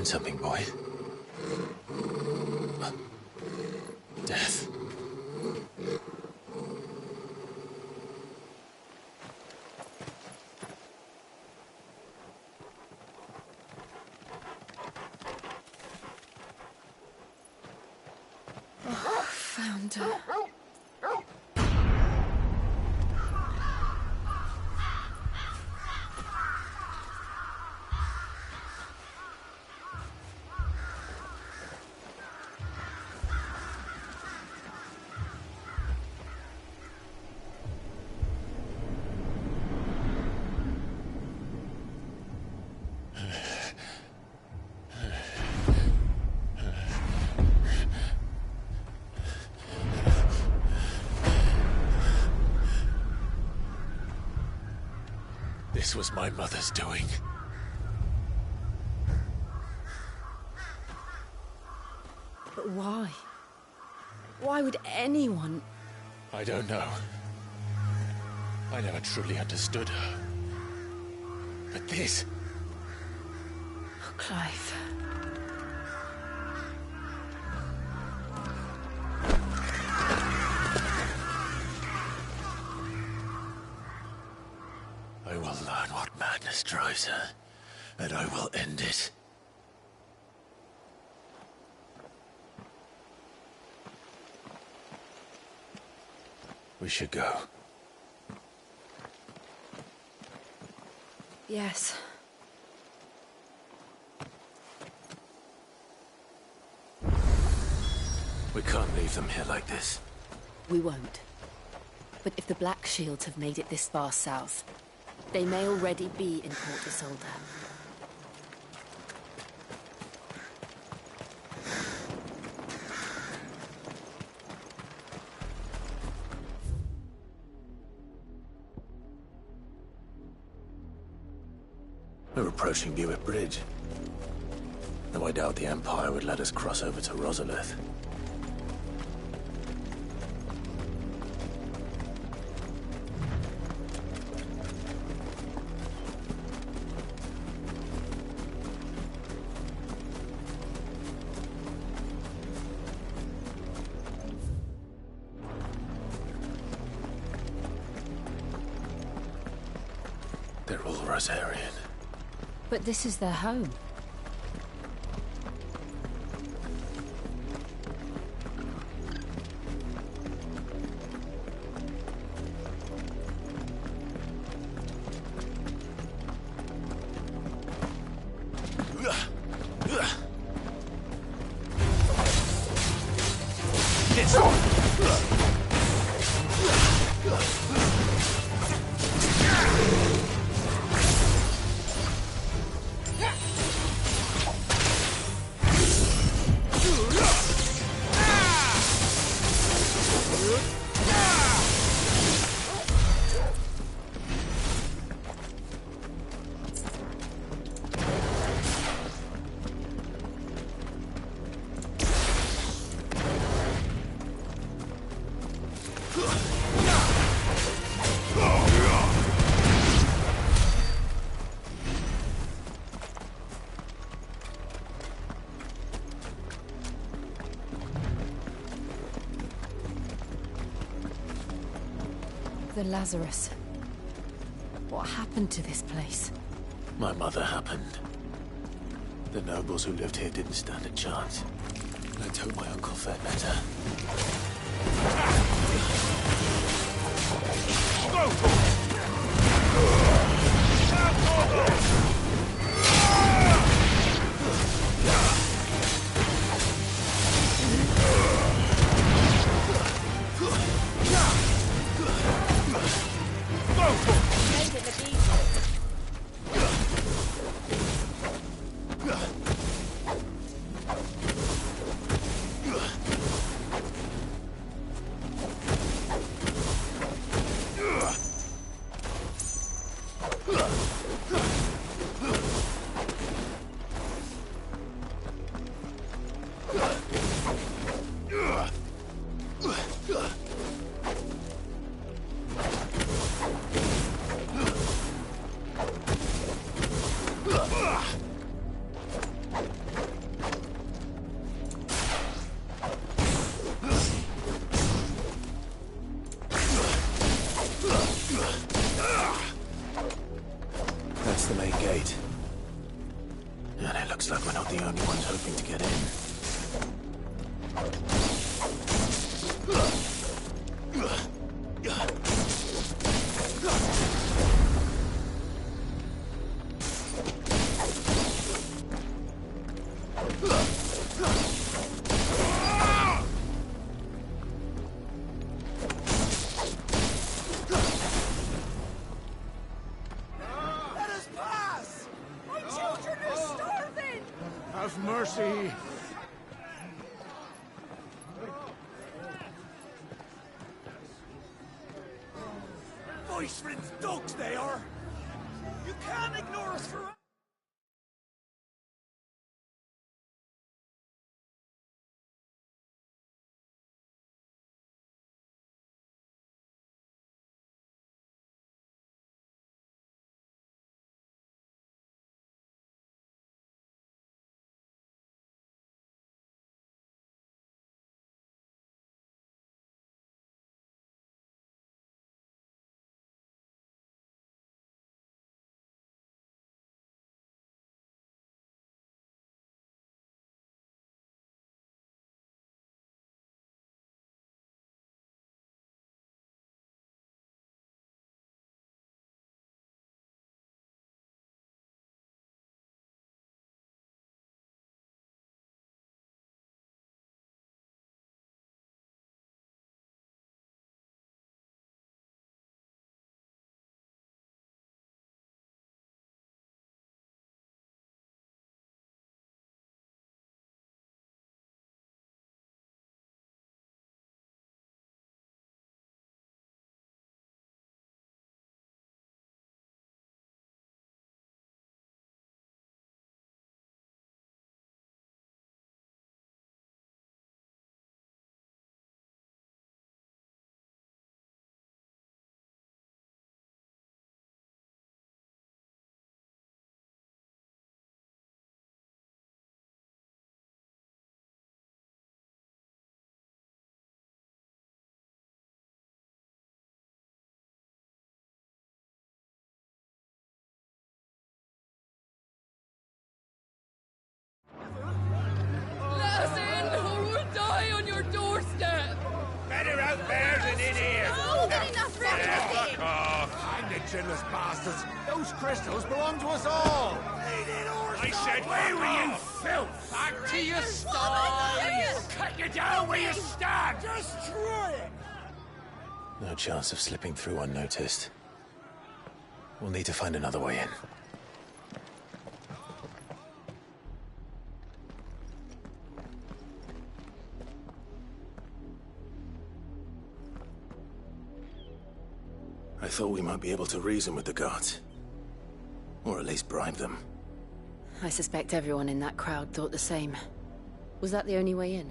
find something, boy. Death. Oh, found her. This was my mother's doing. But why? Why would anyone... I don't know. I never truly understood her. But this... Oh, Clive. I will learn what madness drives her, and I will end it. We should go. Yes. We can't leave them here like this. We won't. But if the Black Shields have made it this far south, they may already be in Port Isolde. We're approaching Buick Bridge. Though I doubt the Empire would let us cross over to Rosalith. They're all Rosarian. But this is their home. The Lazarus. What happened to this place? My mother happened. The nobles who lived here didn't stand a chance. Let's hope my uncle fared better. gate. And it looks like we're not the only ones hoping to get in. Let us pass! My children are starving! Have mercy! Voice friends dogs they are! You can't ignore us for... Let us in or we'll die on your doorstep! Better out there than in here. Oh, good enough for Fuck off. Hang the chinless bastards! Those crystals belong to us all! I said, where were you, filth? Back to your sties! Cut you down where you stand. Destroy it! No chance of slipping through unnoticed. We'll need to find another way in. I thought we might be able to reason with the guards. Or at least bribe them. I suspect everyone in that crowd thought the same. Was that the only way in?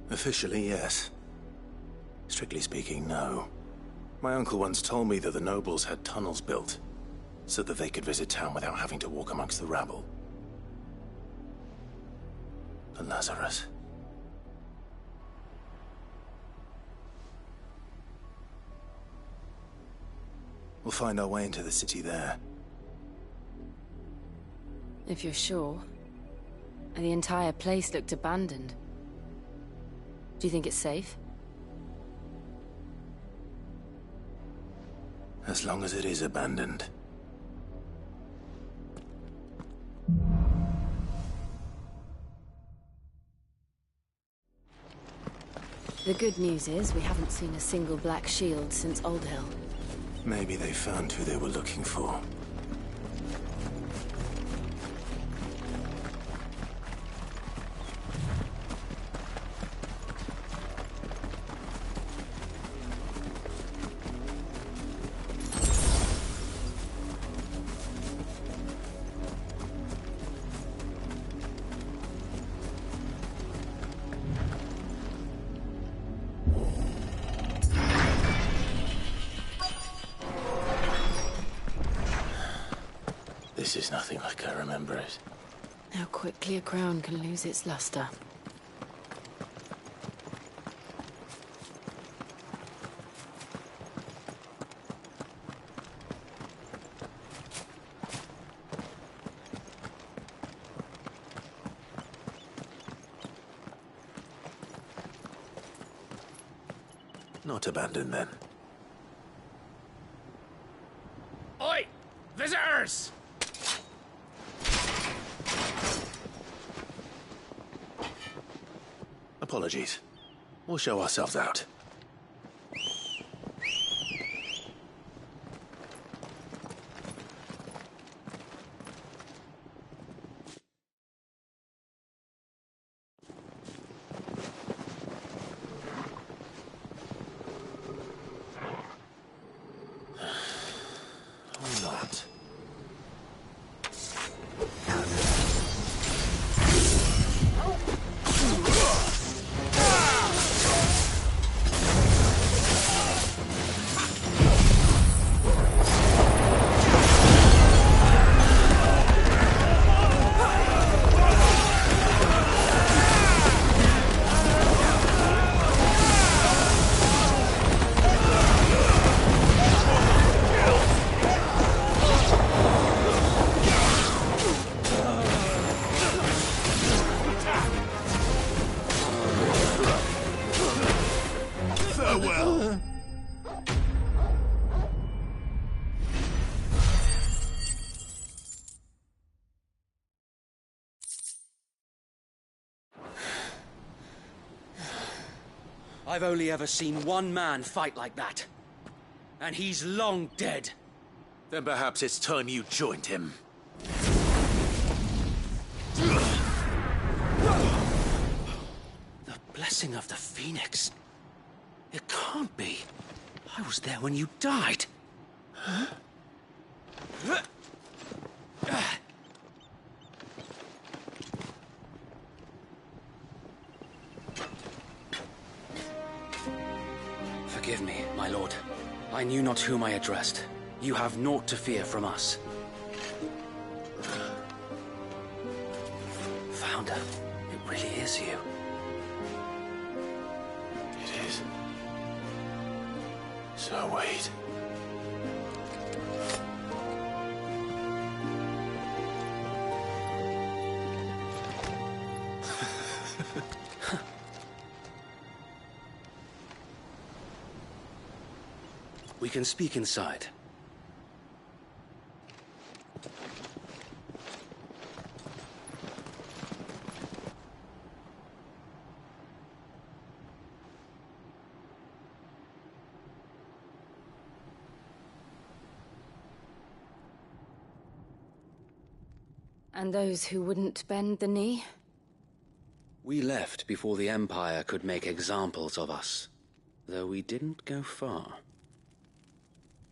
Officially, yes. Strictly speaking, no. My uncle once told me that the nobles had tunnels built, so that they could visit town without having to walk amongst the rabble. But Lazarus... We'll find our way into the city there. If you're sure. The entire place looked abandoned. Do you think it's safe? As long as it is abandoned. The good news is we haven't seen a single black shield since Old Hill. Maybe they found who they were looking for. This is nothing like I remember it. How quickly a crown can lose its luster. Not abandoned, then. Oi! Visitors! Apologies. We'll show ourselves out. I've only ever seen one man fight like that. And he's long dead. Then perhaps it's time you joined him. The blessing of the Phoenix. It can't be. I was there when you died. Huh? Forgive me, my lord. I knew not whom I addressed. You have naught to fear from us. Founder, it really is you. It is. So wait. We can speak inside. And those who wouldn't bend the knee? We left before the Empire could make examples of us, though we didn't go far.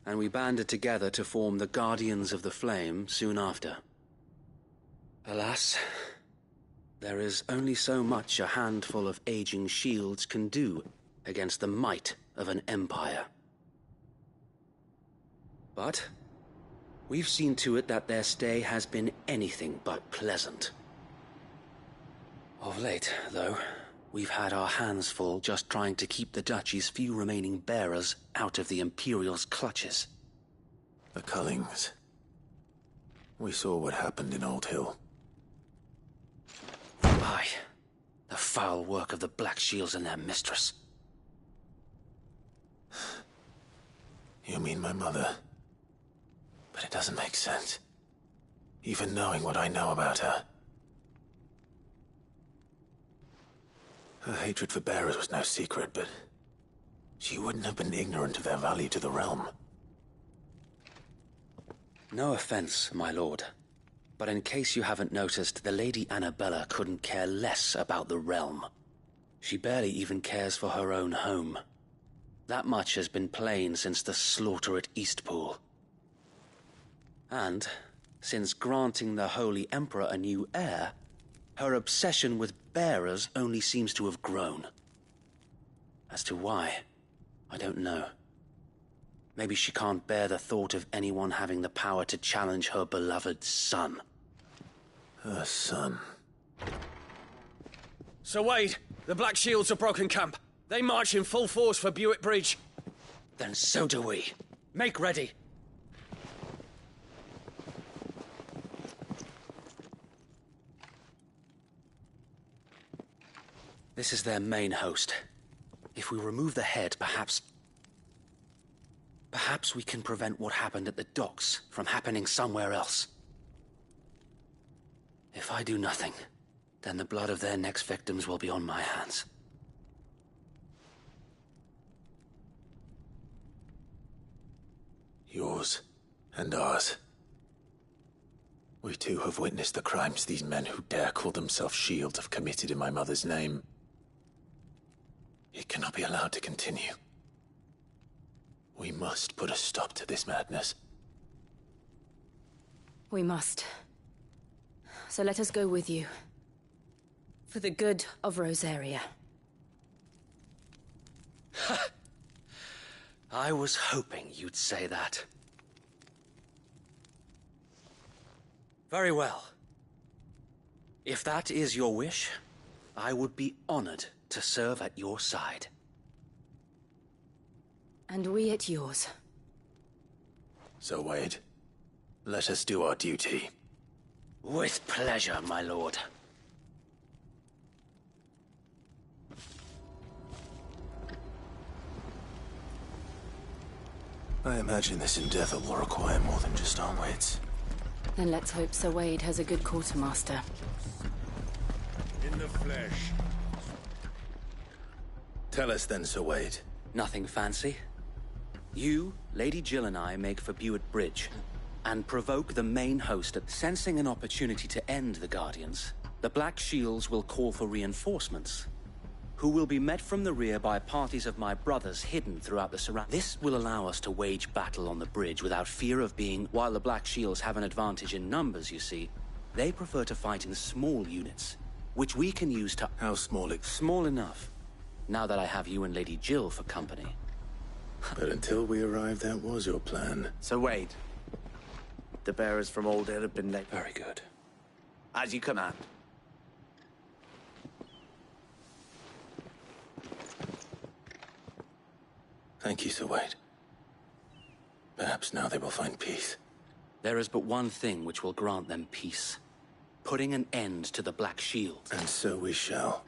And we banded together to form the Guardians of the Flame soon after. Alas, there is only so much a handful of aging shields can do against the might of an empire. But we've seen to it that their stay has been anything but pleasant. Of late, though, we've had our hands full just trying to keep the Duchy's few remaining bearers out of the Imperial's clutches. The Cullings. We saw what happened in Old Hill. Aye. The foul work of the Black Shields and their mistress. You mean my mother? But it doesn't make sense. Even knowing what I know about her. Her hatred for bearers was no secret, but she wouldn't have been ignorant of their value to the realm. No offense, my lord, but in case you haven't noticed, the Lady Annabella couldn't care less about the realm. She barely even cares for her own home. That much has been plain since the slaughter at Eastpool. And, since granting the Holy Emperor a new heir, her obsession with bearers only seems to have grown. As to why, I don't know. Maybe she can't bear the thought of anyone having the power to challenge her beloved son. Her son. Sir Wade, the Black Shields have broken camp. They march in full force for Buick Bridge. Then so do we. Make ready. This is their main host. If we remove the head, perhaps we can prevent what happened at the docks from happening somewhere else. If I do nothing, then the blood of their next victims will be on my hands. Yours and ours. We too have witnessed the crimes these men who dare call themselves Shield have committed in my mother's name. It cannot be allowed to continue. We must put a stop to this madness. We must. So let us go with you. For the good of Rosaria. I was hoping you'd say that. Very well. If that is your wish, I would be honored to serve at your side. And we at yours. So, Wade, let us do our duty. With pleasure, my lord. I imagine this endeavor will require more than just our wits. Then let's hope Sir Wade has a good quartermaster. In the flesh. Tell us then, Sir Wade. Nothing fancy. You, Lady Jill and I make for Buett Bridge, and provoke the main host at sensing an opportunity to end the Guardians. The Black Shields will call for reinforcements, who will be met from the rear by parties of my brothers hidden throughout the surround. This will allow us to wage battle on the bridge without fear of being... While the Black Shields have an advantage in numbers, you see, they prefer to fight in small units, which we can use to... How small? Small enough, now that I have you and Lady Jill for company. But until we arrive, that was your plan. So Wade, the bearers from Old Hill have been late. Very good. As you command. Thank you, Sir Wade. Perhaps now they will find peace. There is but one thing which will grant them peace. Putting an end to the Black Shield. And so we shall.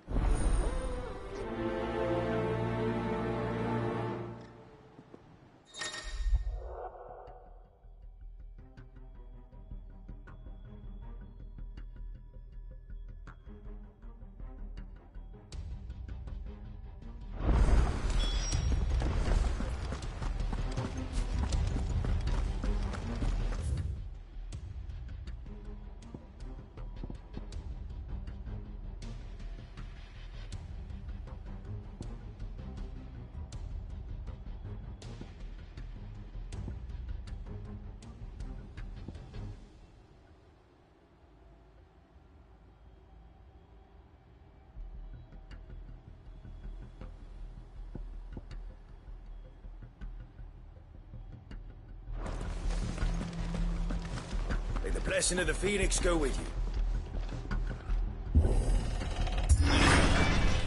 May the blessing of the Phoenix go with you.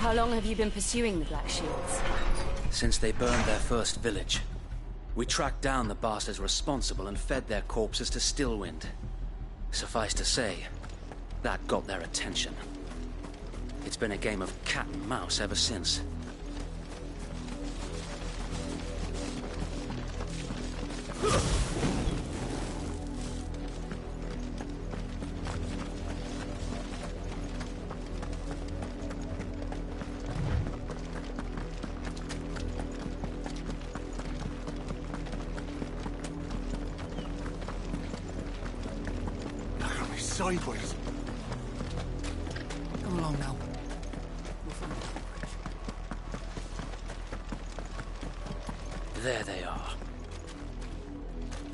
How long have you been pursuing the Black Shields? Since they burned their first village. We tracked down the bastards responsible and fed their corpses to Stillwind. Suffice to say, that got their attention. It's been a game of cat and mouse ever since. Sideways. Come along now. There they are.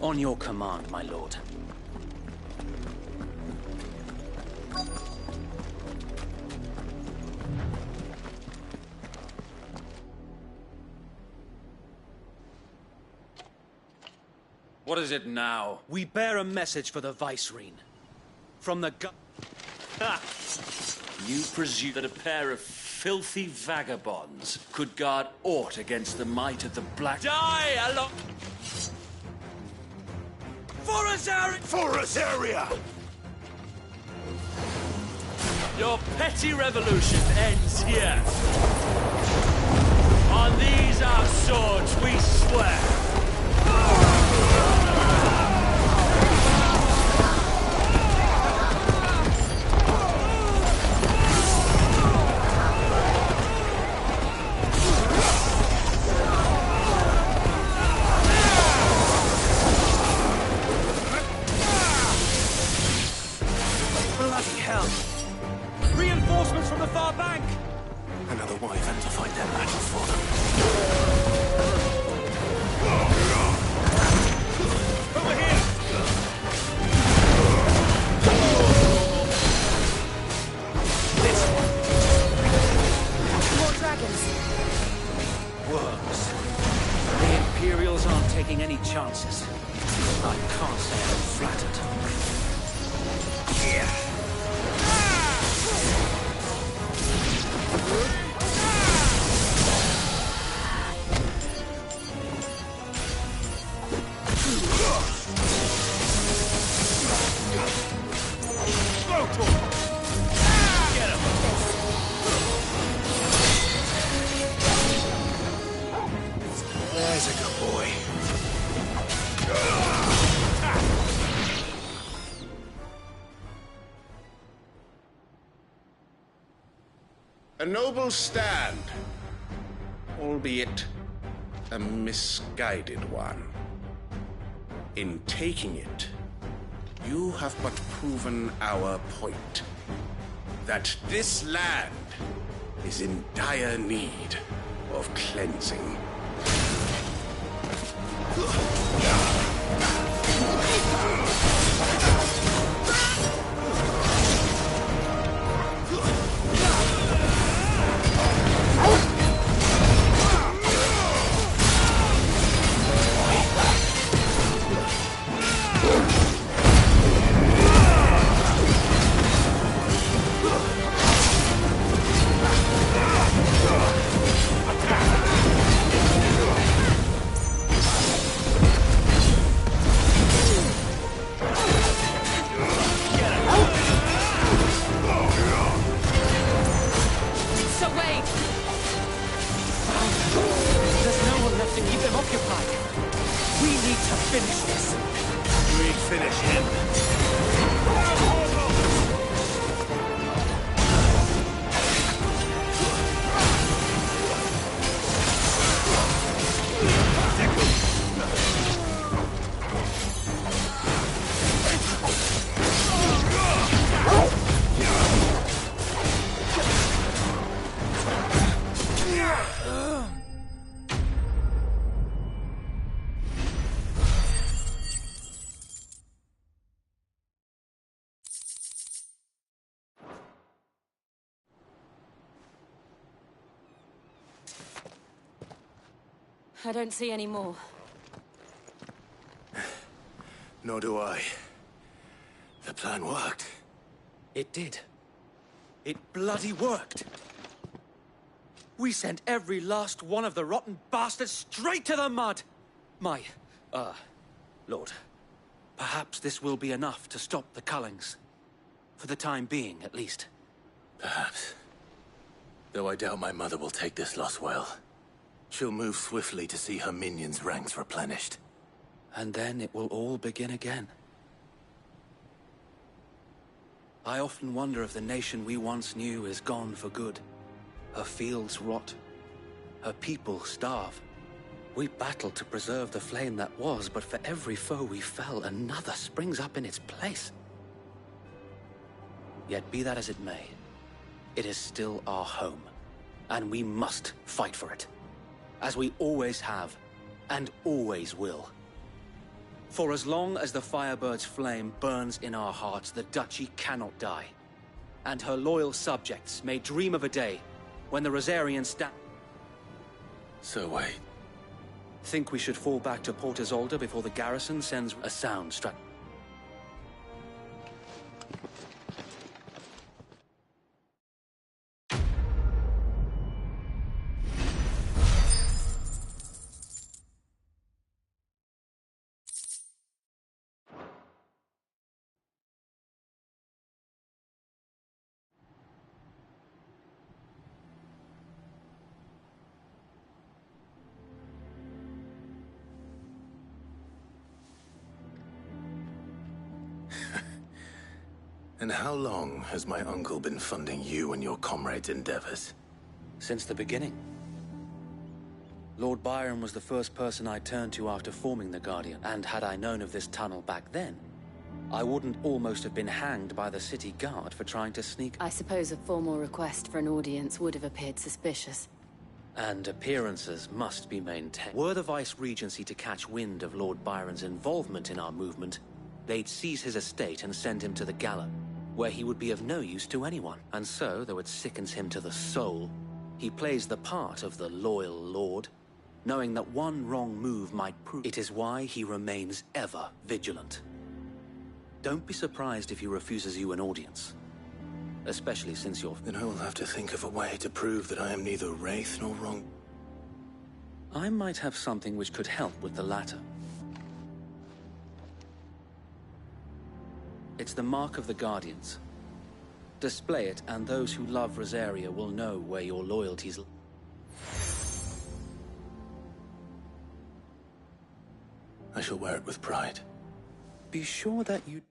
On your command, my lord. What is it now? We bear a message for the Vicereine. From the Ha! You presume that a pair of filthy vagabonds could guard aught against the might of the Black... Die along... For us area! For us area! Your petty revolution ends here. On these our swords we swear. Bloody hell! Reinforcements from the far bank! Another wyvern to fight their battle for them. Over here! This one. More dragons. Worms. The Imperials aren't taking any chances. I can't say I'm flattered. Yeah. There's a good boy. A noble stand, albeit a misguided one. In taking it, you have but proven our point. That this land is in dire need of cleansing. So wait! There's no one left to keep them occupied. We need to finish this. We finish him. I don't see any more. Nor do I. The plan worked. It did. It bloody worked. We sent every last one of the rotten bastards straight to the mud! Lord, perhaps this will be enough to stop the Cullings. For the time being, at least. Perhaps. Though I doubt my mother will take this loss well. She'll move swiftly to see her minions' ranks replenished. And then it will all begin again. I often wonder if the nation we once knew is gone for good. Her fields rot. Her people starve. We battled to preserve the flame that was, but for every foe we fell, another springs up in its place. Yet be that as it may, it is still our home, and we must fight for it. As we always have, and always will. For as long as the Firebird's flame burns in our hearts, the Duchy cannot die. And her loyal subjects may dream of a day when the Rosarians So wait. Think we should fall back to Port Isolde before the garrison sends a sound strike? And how long has my uncle been funding you and your comrades' endeavors? Since the beginning. Lord Byron was the first person I turned to after forming the Guardian, and had I known of this tunnel back then, I wouldn't almost have been hanged by the city guard for trying to sneak. I suppose a formal request for an audience would have appeared suspicious. And appearances must be maintained. Were the Vice-Regency to catch wind of Lord Byron's involvement in our movement, they'd seize his estate and send him to the gallows, where he would be of no use to anyone. And so, though it sickens him to the soul, he plays the part of the loyal lord, knowing that one wrong move might prove. It is why he remains ever vigilant. Don't be surprised if he refuses you an audience. Especially since you're... Then I will have to think of a way to prove that I am neither wraith nor wrong. I might have something which could help with the latter. It's the mark of the Guardians. Display it, and those who love Rosaria will know where your loyalties lie. I shall wear it with pride. Be sure that you...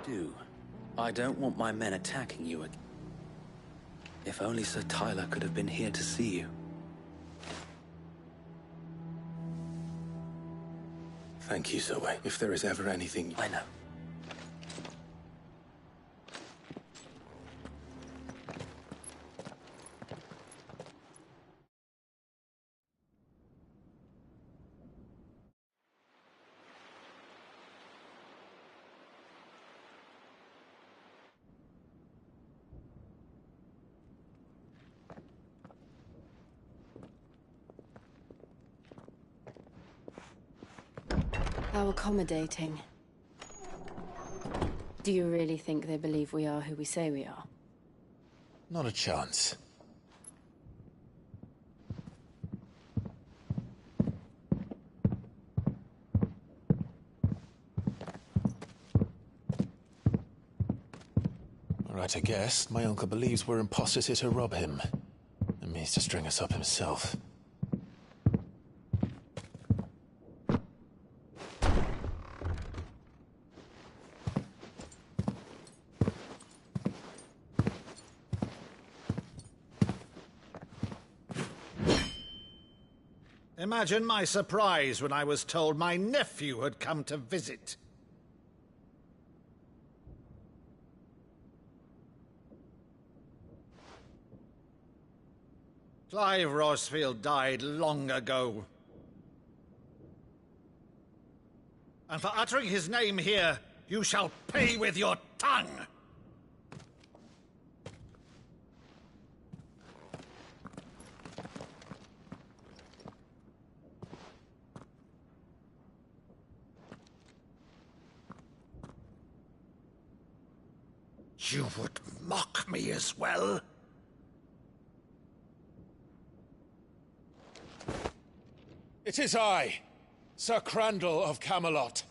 Do. I don't want my men attacking you again. If only Sir Tyler could have been here to see you. Thank you, Zoe. If there is ever anything... I know. How accommodating. Do you really think they believe we are who we say we are? Not a chance. All right, I guess. My uncle believes we're imposters here to rob him. And means to string us up himself. Imagine my surprise when I was told my nephew had come to visit. Clive Rosefield died long ago. And for uttering his name here, you shall pay with your tongue! You would mock me as well? It is I, Sir Crandall of Camelot,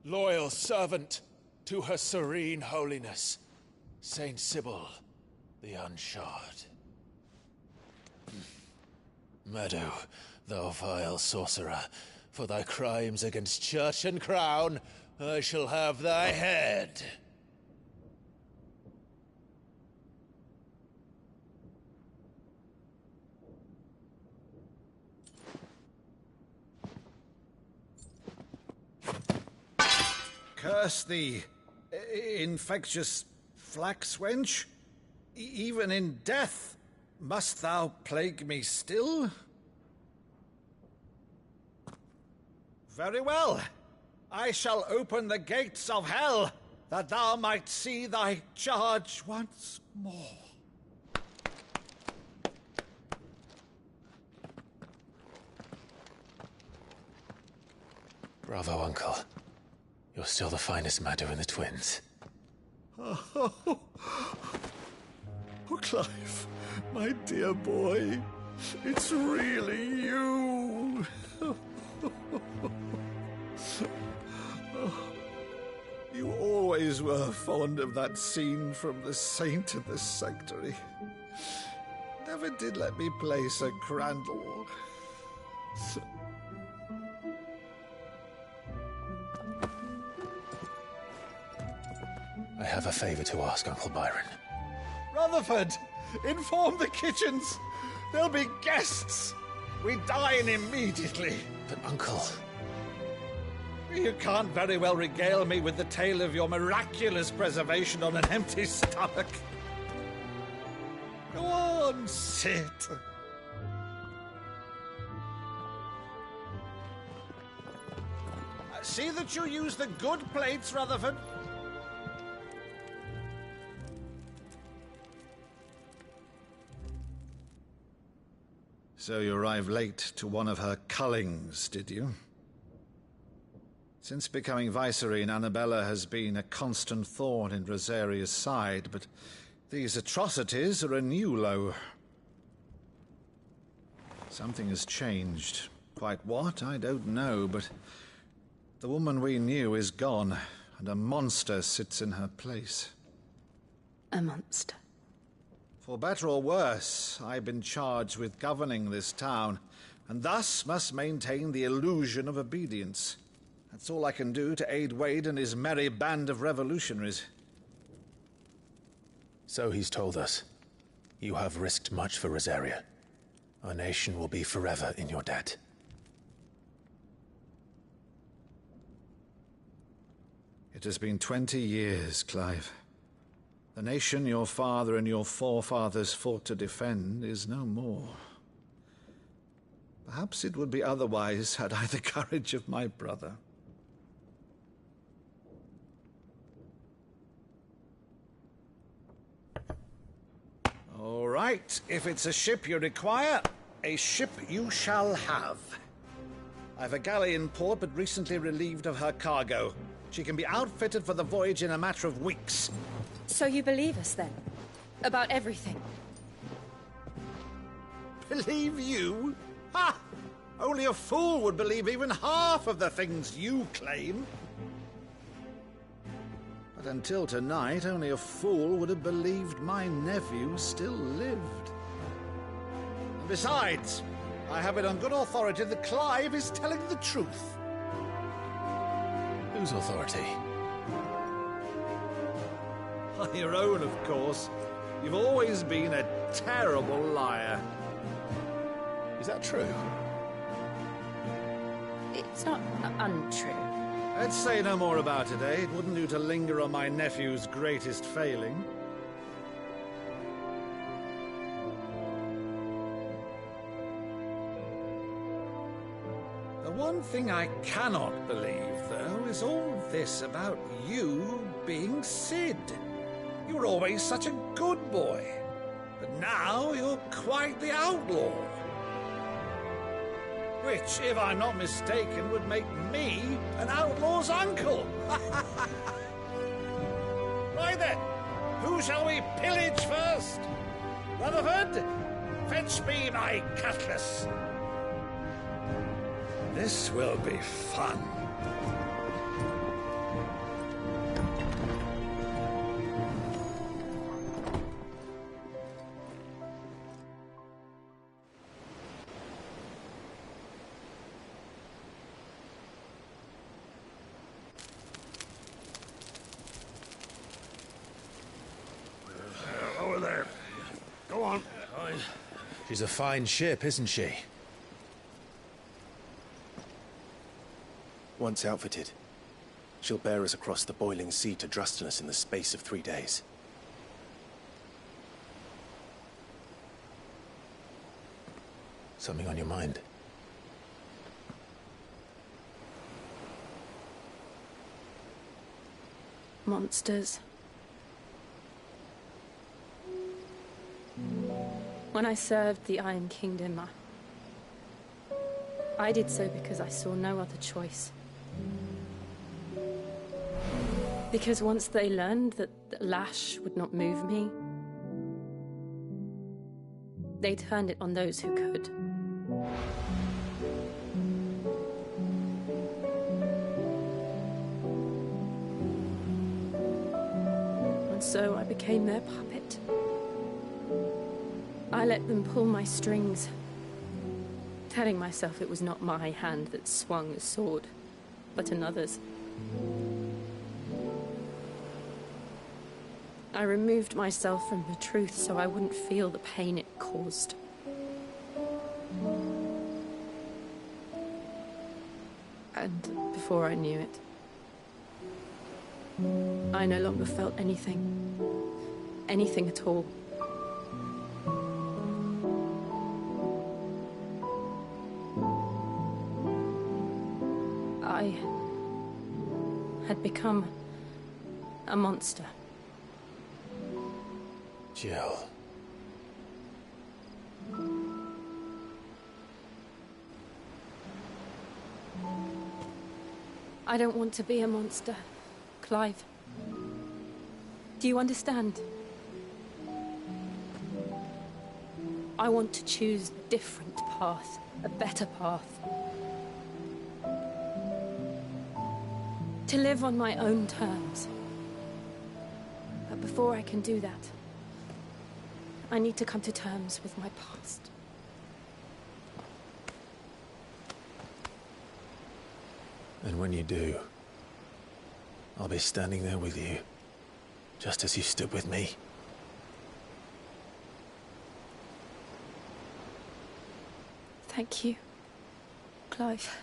loyal servant to Her Serene Holiness, Saint Sybil the Unshod. Meadow, thou vile sorcerer, for thy crimes against church and crown, I shall have thy head. Curse thee, infectious flax wench. Even in death, must thou plague me still? Very well. I shall open the gates of hell, that thou might see thy charge once more. Bravo, Uncle. You're still the finest Meadow in the twins. Oh, Clive, my dear boy, it's really you. You always were fond of that scene from The Saint of the Sanctuary. Never did let me play Sir Crandall. I have a favor to ask, Uncle Byron. Rutherford, inform the kitchens. There'll be guests. We dine immediately. But, Uncle... You can't very well regale me with the tale of your miraculous preservation on an empty stomach. Go on, sit. See that you use the good plates, Rutherford. So you arrived late to one of her cullings, did you? Since becoming Vicereine, Annabella has been a constant thorn in Rosaria's side, but these atrocities are a new low. Something has changed. Quite what, I don't know, but the woman we knew is gone, and a monster sits in her place. A monster? For better or worse, I've been charged with governing this town, and thus must maintain the illusion of obedience. That's all I can do to aid Wade and his merry band of revolutionaries. So he's told us. You have risked much for Rosaria. Our nation will be forever in your debt. It has been 20 years, Clive. The nation your father and your forefathers fought to defend is no more. Perhaps it would be otherwise had I the courage of my brother. All right, if it's a ship you require, a ship you shall have. I've a galley in port, but recently relieved of her cargo. She can be outfitted for the voyage in a matter of weeks. So you believe us, then? About everything? Believe you? Ha! Only a fool would believe even half of the things you claim. But until tonight, only a fool would have believed my nephew still lived. And besides, I have it on good authority that Clive is telling the truth. Whose authority? Your own, of course. You've always been a terrible liar. Is that true? It's not untrue. Let's say no more about it, eh? It wouldn't do to linger on my nephew's greatest failing. The one thing I cannot believe, though, is all this about you being Sid. You were always such a good boy, but now you're quite the outlaw. Which, if I'm not mistaken, would make me an outlaw's uncle. Right then, who shall we pillage first? Rutherford, fetch me my cutlass. This will be fun. Over there. Go on. She's a fine ship, isn't she? Once outfitted, she'll bear us across the boiling sea to Drustinus in the space of 3 days. Something on your mind? Monsters. When I served the Iron Kingdom, I did so because I saw no other choice. Because once they learned that the lash would not move me, they turned it on those who could. And so I became their puppet. I let them pull my strings, telling myself it was not my hand that swung the sword, but another's. I removed myself from the truth so I wouldn't feel the pain it caused. And before I knew it, I no longer felt anything. Anything at all. I had become a monster. Jill. I don't want to be a monster, Clive. Do you understand? I want to choose a different path, a better path. To live on my own terms. But before I can do that, I need to come to terms with my past. And when you do, I'll be standing there with you, just as you stood with me. Thank you, Clive.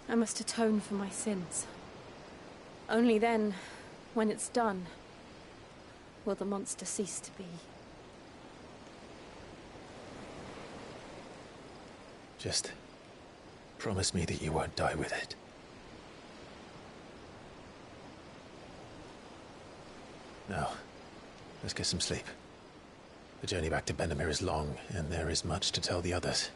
I must atone for my sins. Only then, when it's done, will the monster cease to be. Just promise me that you won't die with it. Now, let's get some sleep. The journey back to Benamir is long, and there is much to tell the others.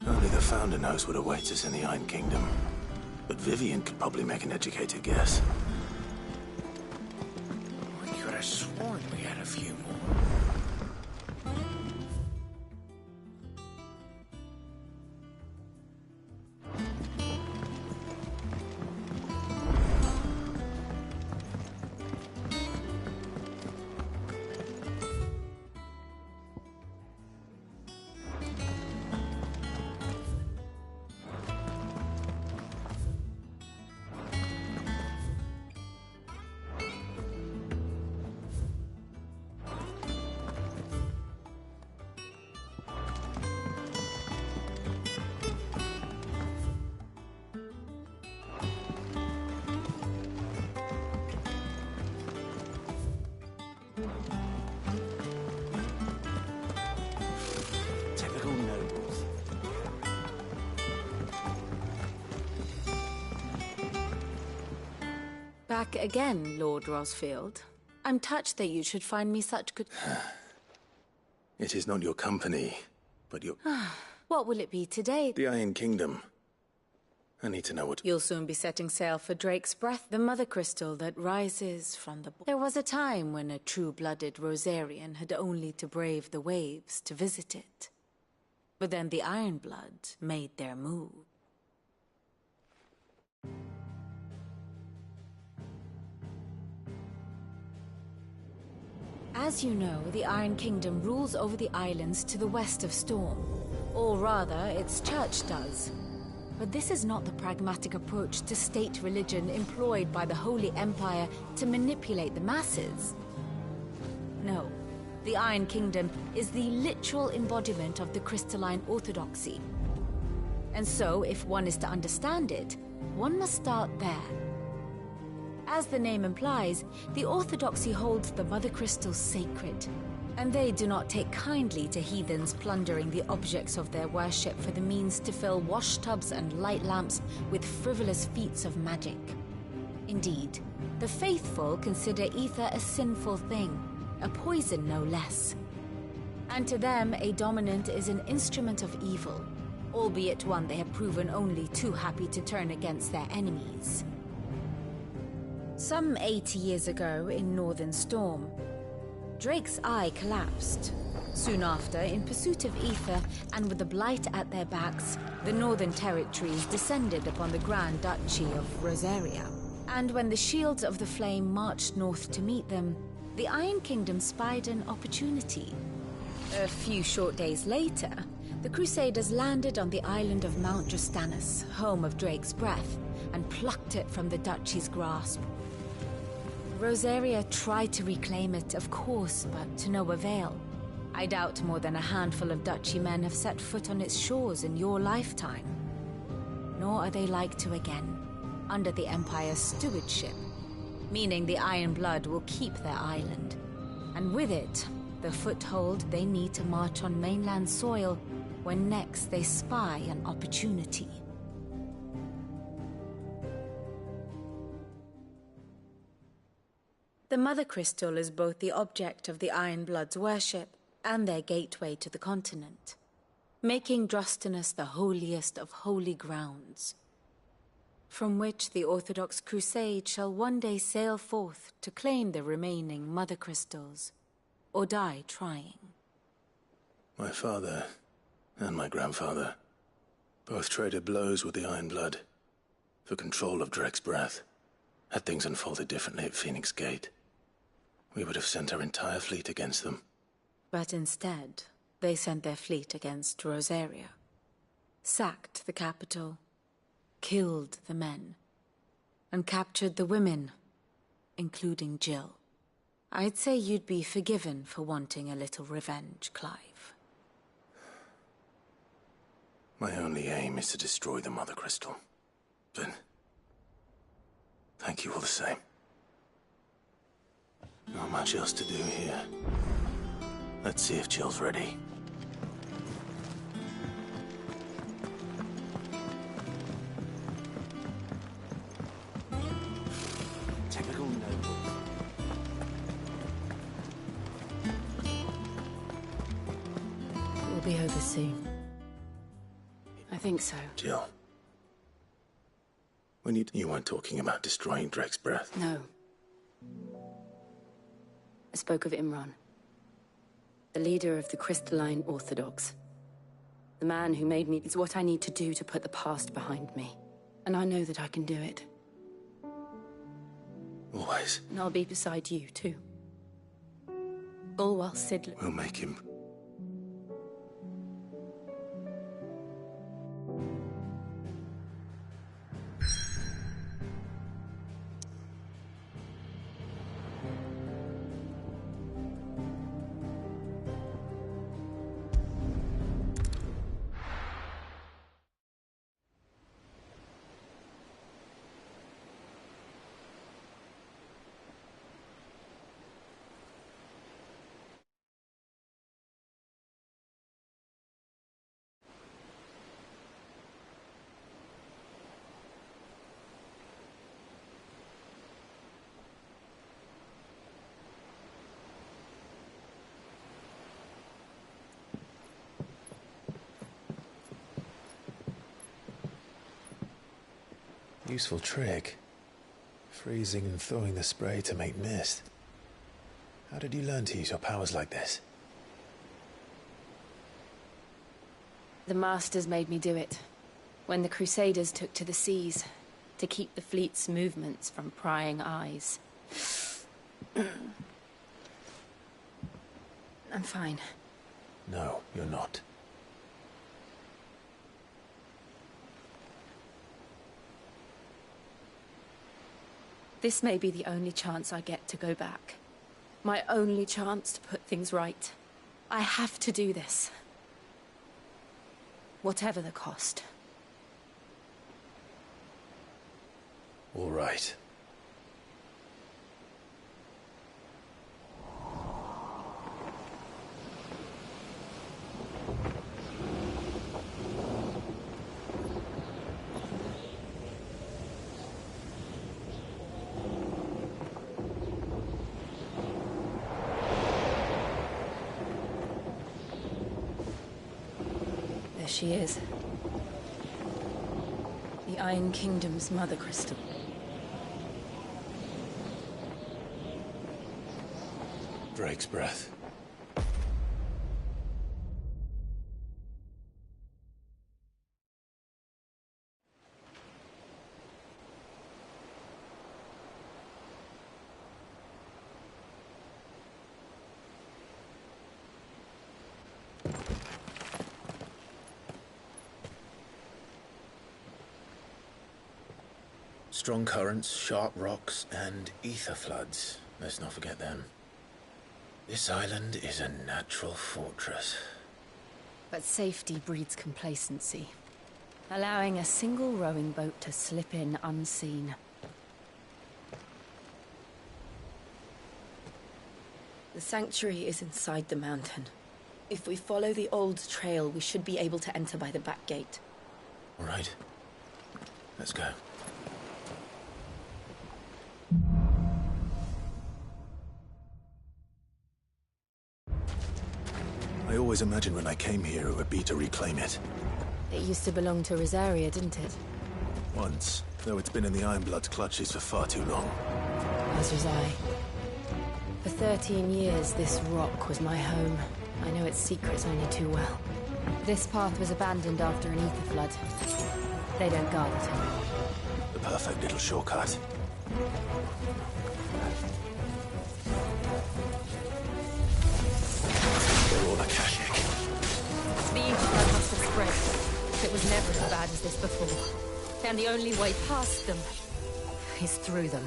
Only the Founder knows what awaits us in the Iron Kingdom. But Vivian could probably make an educated guess. I could have sworn we had a few more. Typical nobles. Back again, Lord Rosfield. I'm touched that you should find me such good... It is not your company, but your... What will it be today? The Iron Kingdom. I need to know what... You'll soon be setting sail for Drake's Breath, the mother crystal that rises from the... There was a time when a true-blooded Rosarian had only to brave the waves to visit it. But then the Ironblood made their move. As you know, the Iron Kingdom rules over the islands to the west of Storm. Or rather, its church does. But this is not the pragmatic approach to state religion employed by the Holy Empire to manipulate the masses. No, the Iron Kingdom is the literal embodiment of the crystalline orthodoxy. And so, if one is to understand it, one must start there. As the name implies, the orthodoxy holds the Mother Crystals sacred, and they do not take kindly to heathens plundering the objects of their worship for the means to fill washtubs and light lamps with frivolous feats of magic. Indeed, the faithful consider ether a sinful thing, a poison no less. And to them, a dominant is an instrument of evil, albeit one they have proven only too happy to turn against their enemies. Some 80 years ago in Northern Storm, Drake's eye collapsed. Soon after, in pursuit of ether and with the Blight at their backs, the Northern Territories descended upon the Grand Duchy of Rosaria. And when the Shields of the Flame marched north to meet them, the Iron Kingdom spied an opportunity. A few short days later, the Crusaders landed on the island of Mount Justanus, home of Drake's Breath, and plucked it from the Duchy's grasp. Rosaria tried to reclaim it, of course, but to no avail. I doubt more than a handful of Duchy men have set foot on its shores in your lifetime. Nor are they like to again, under the Empire's stewardship, meaning the Iron Blood will keep their island, and with it, the foothold they need to march on mainland soil when next they spy an opportunity. The Mother Crystal is both the object of the Iron Blood's worship and their gateway to the continent. making Drostanus the holiest of holy grounds, from which the Orthodox Crusade shall one day sail forth to claim the remaining Mother Crystals, or die trying. My father and my grandfather both traded blows with the Iron Blood for control of Drek's breath. Had things unfolded differently at Phoenix Gate, we would have sent our entire fleet against them. But instead, they sent their fleet against Rosaria, sacked the capital, killed the men, and captured the women, including Jill. I'd say you'd be forgiven for wanting a little revenge, Clive. My only aim is to destroy the Mother Crystal. But thank you all the same. Not much else to do here. Let's see if Jill's ready. Typical noble. We'll be over soon. I think so. Jill. When you weren't talking about destroying Drek's breath. No. I spoke of Imran, the leader of the Crystalline Orthodox. The man who made me. It's what I need to do to put the past behind me. And I know that I can do it. Always. And I'll be beside you, too. All while Sidley... We'll make him. Useful trick. Freezing and thawing the spray to make mist. How did you learn to use your powers like this? The Masters made me do it. When the Crusaders took to the seas, to keep the fleet's movements from prying eyes. I'm fine. No, you're not. This may be the only chance I get to go back. My only chance to put things right. I have to do this. Whatever the cost. All right. She is. The Iron Kingdom's Mother Crystal. Drake's breath. Strong currents, sharp rocks, and ether floods. Let's not forget them. This island is a natural fortress. But safety breeds complacency, allowing a single rowing boat to slip in unseen. The sanctuary is inside the mountain. If we follow the old trail, we should be able to enter by the back gate. All right. Let's go. I always imagined when I came here it would be to reclaim it. It used to belong to Rosaria, didn't it? Once, though it's been in the Ironblood's clutches for far too long. As was I. For 13 years, this rock was my home. I know its secrets only too well. This path was abandoned after an ether flood. They don't guard it anymore. The perfect little shortcut. They're all Akashic. The ether flood must have spread. It was never as bad as this before. And the only way past them is through them.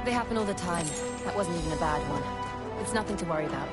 They happen all the time. That wasn't even a bad one. It's nothing to worry about.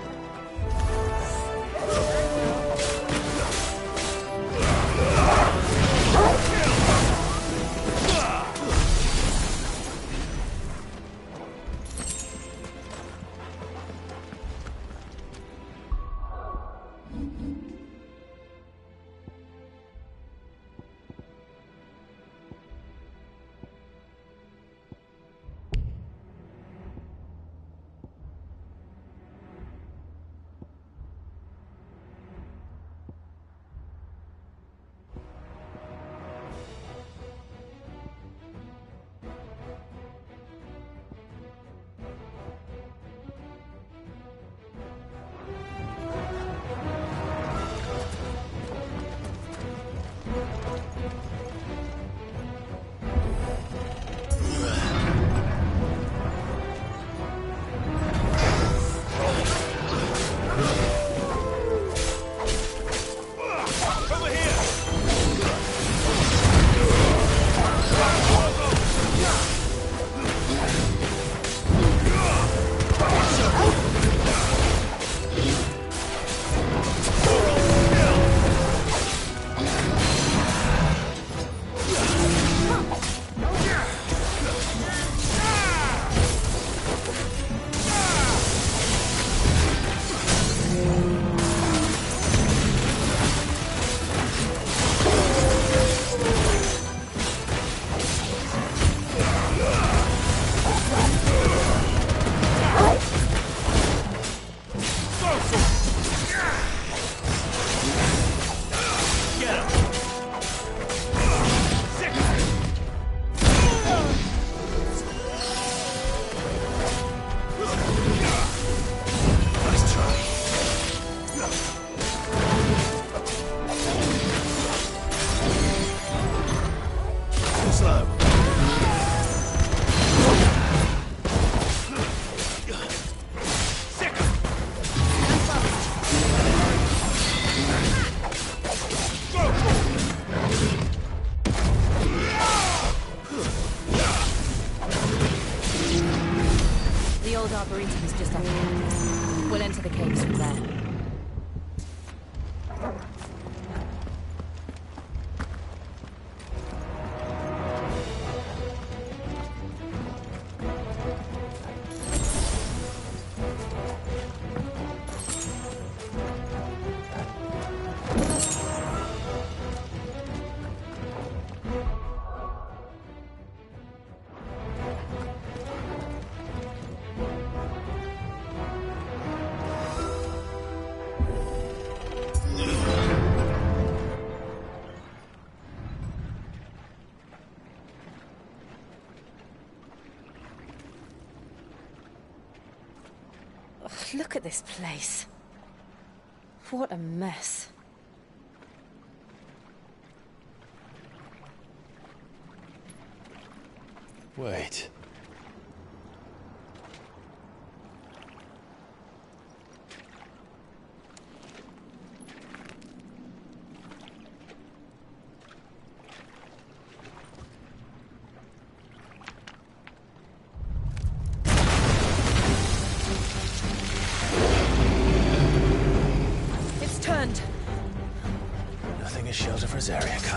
Arboretum is just up here. We'll enter the caves from there. Look at this place. What a mess. Wait.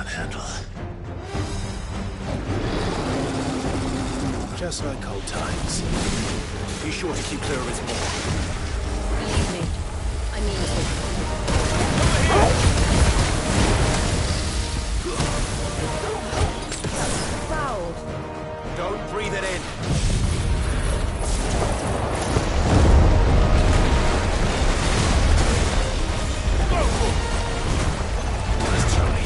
can't handle. Just like old times. Be sure to keep clear of his maw. Believe me, I mean to. Fouled. Don't breathe it in. Let's try.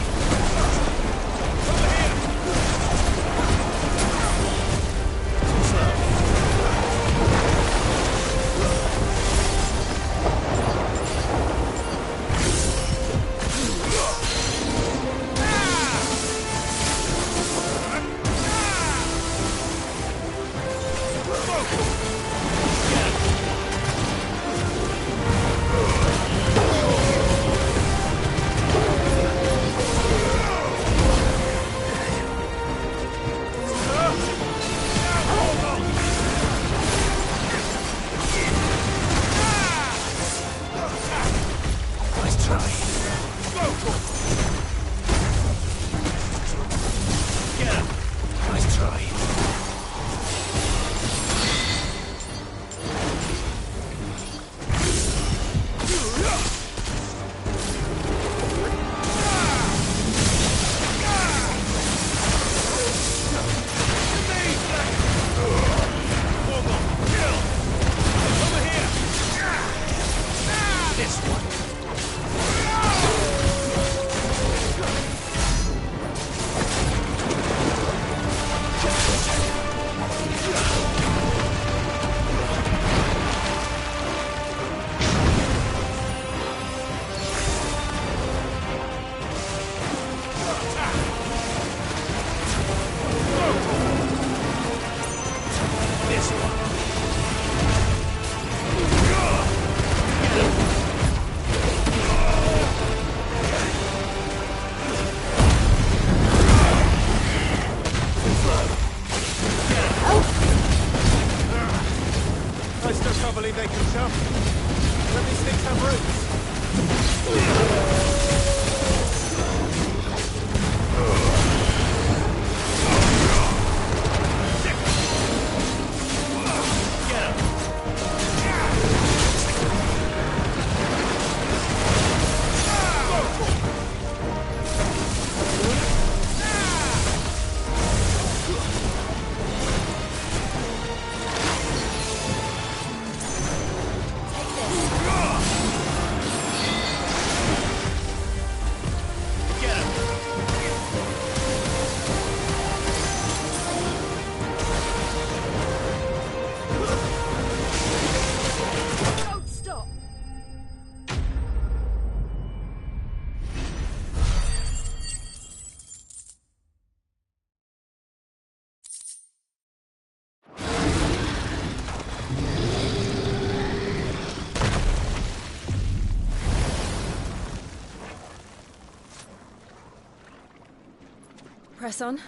Press on.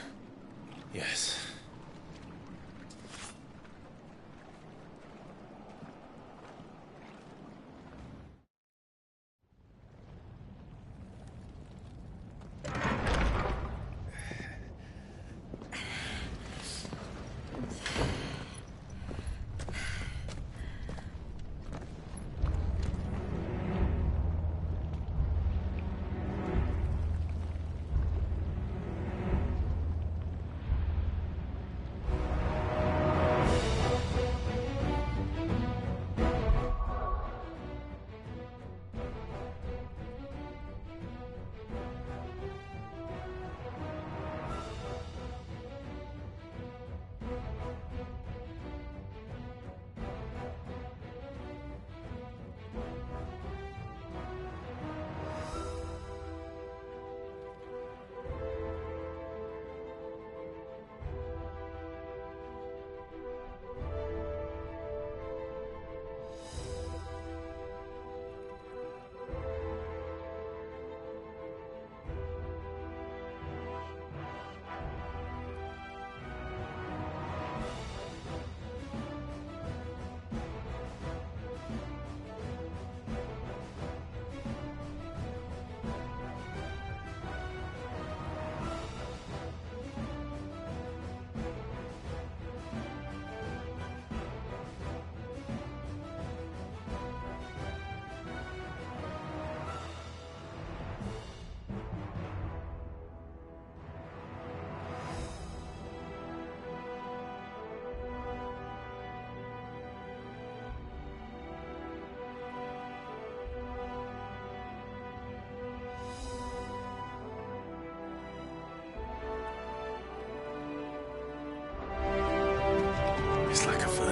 Yes.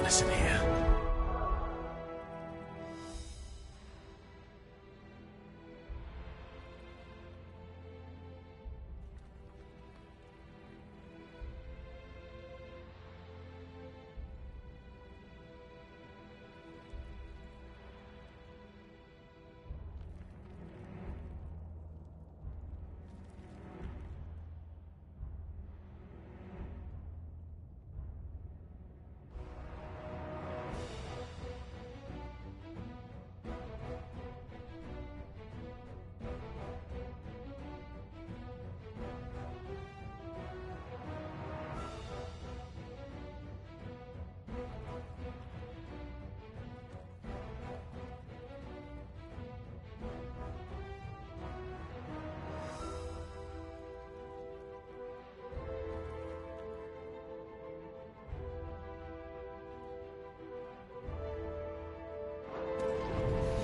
furnace in here.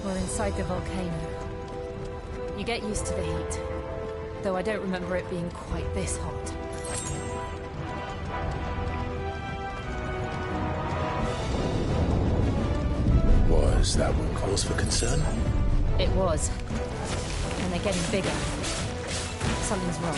We're inside the volcano. You get used to the heat, though I don't remember it being quite this hot. Was that one cause for concern? It was. And they're getting bigger. Something's wrong.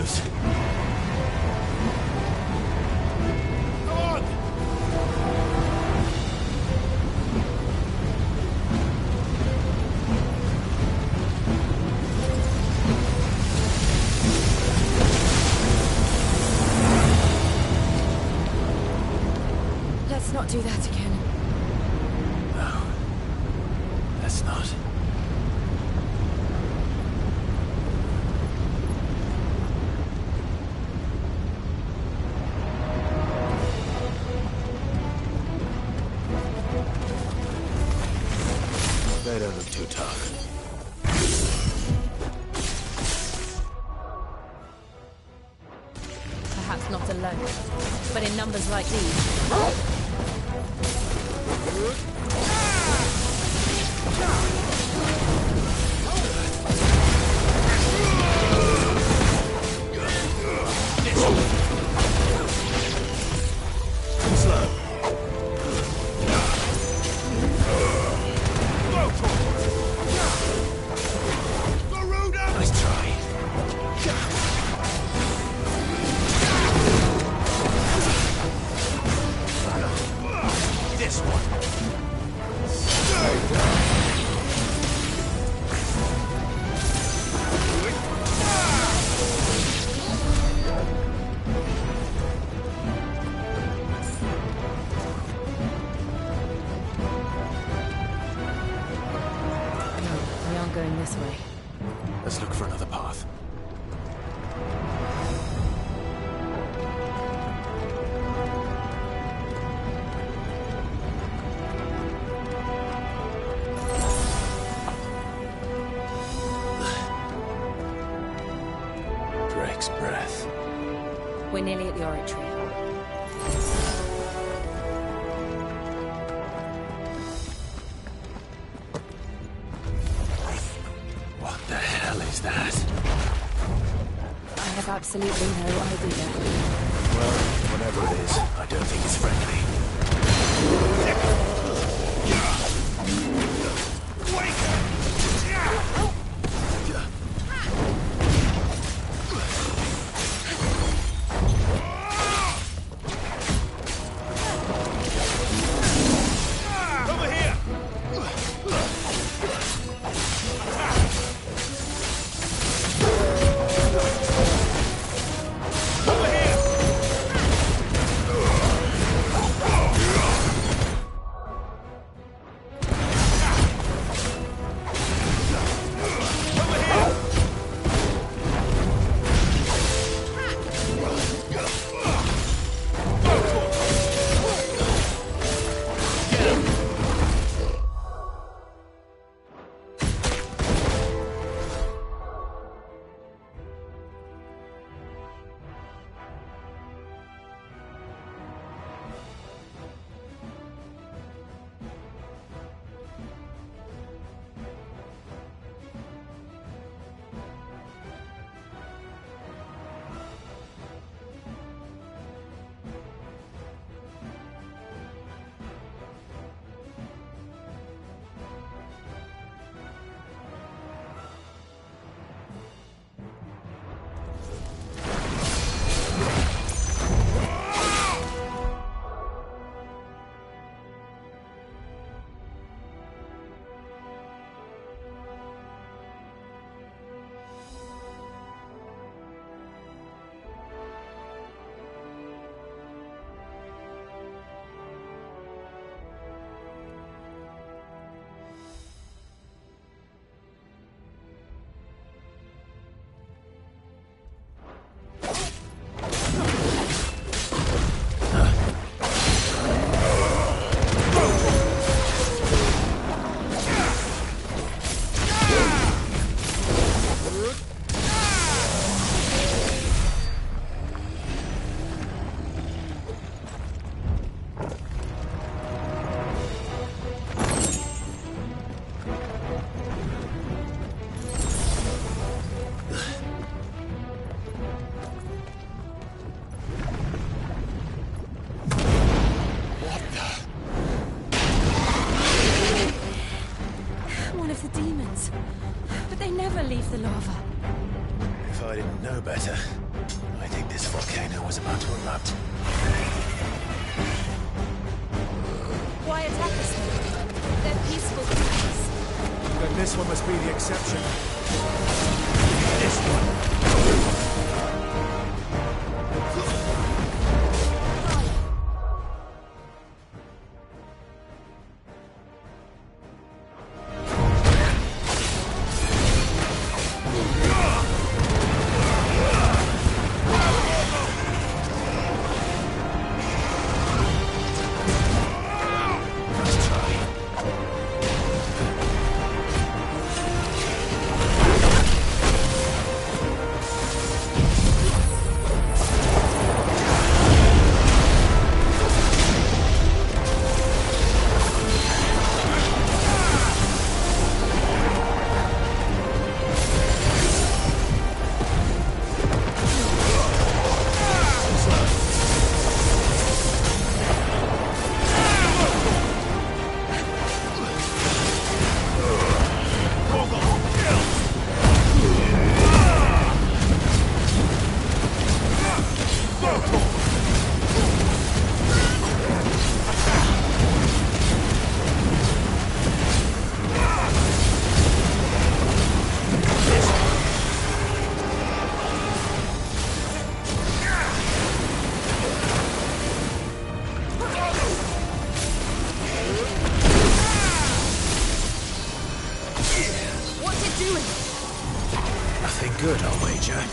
close. Come on! Let's not do that again. No. Let's not. They don't look too tough. Perhaps not alone, but in numbers like these. Nice try. This one. We aren't going this way. Let's look for another path. Drake's breath. We're nearly at the oratory. What the hell is that? I have absolutely no idea. Well, whatever it is, I don't think it's friendly. Over here! Over here! I didn't know better, I think this volcano was about to erupt. Why attack us? They're peaceful creatures. Then this one must be the exception. This one. Nothing good, I'll wager.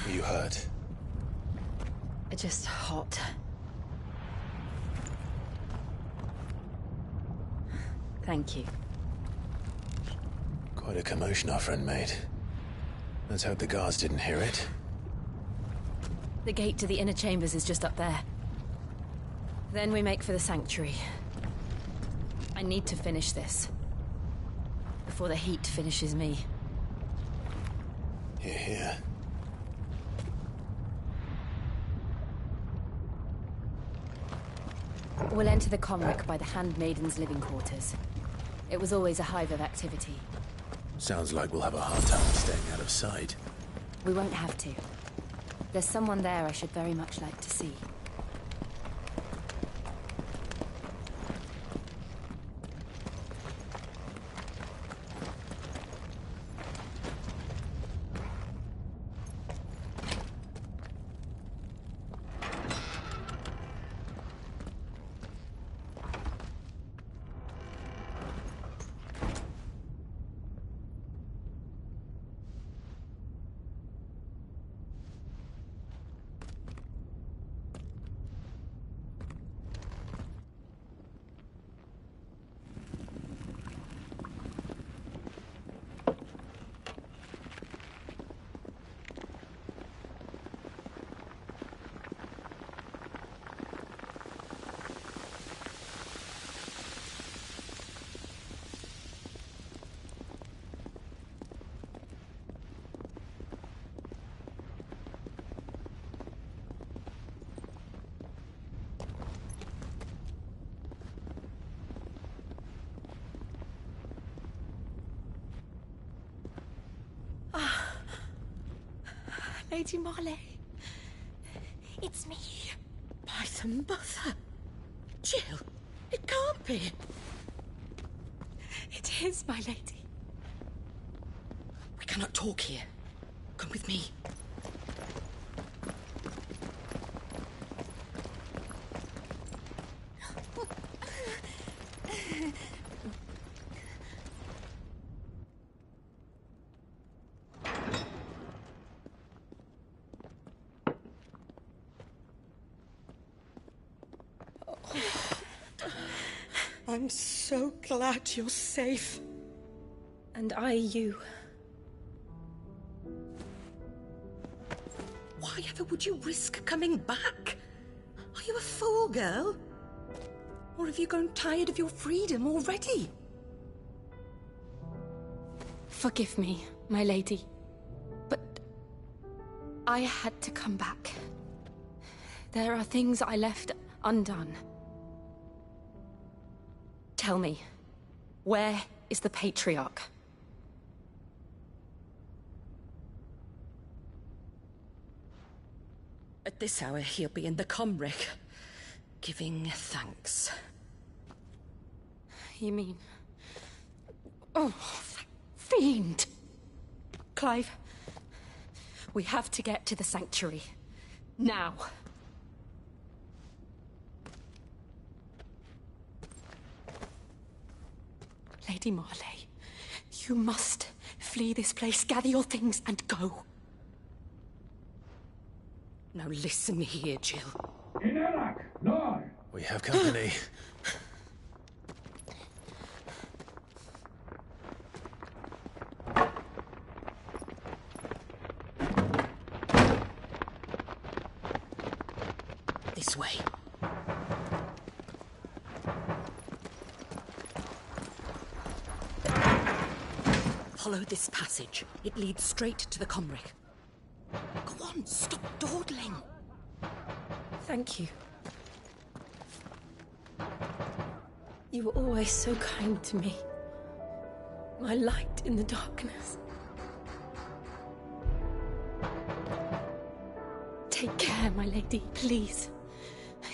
You hurt? Just hot. Thank you. Quite a commotion our friend made. Let's hope the guards didn't hear it. The gate to the inner chambers is just up there. Then we make for the sanctuary. I need to finish this. Before the heat finishes me. Hear, hear. We'll enter the Comric by the Handmaiden's living quarters. It was always a hive of activity. Sounds like we'll have a hard time staying out of sight. We won't have to. There's someone there I should very much like to see. Lady Marley. It's me. By the mother. Jill, it can't be. It is, my lady. We cannot talk here. Come with me. I'm so glad you're safe. And I you. Why ever would you risk coming back? Are you a fool, girl? Or have you grown tired of your freedom already? Forgive me, my lady. But I had to come back. There are things I left undone. Tell me, where is the Patriarch? At this hour, he'll be in the Comric, giving thanks. You mean... Oh, fiend! Clive, we have to get to the sanctuary. Now. Lady Marley, you must flee this place, gather your things, and go. Now listen here, Jill. We have company. This way. Follow this passage. It leads straight to the Comric. Go on, stop dawdling. Thank you. You were always so kind to me. My light in the darkness. Take care, my lady, please.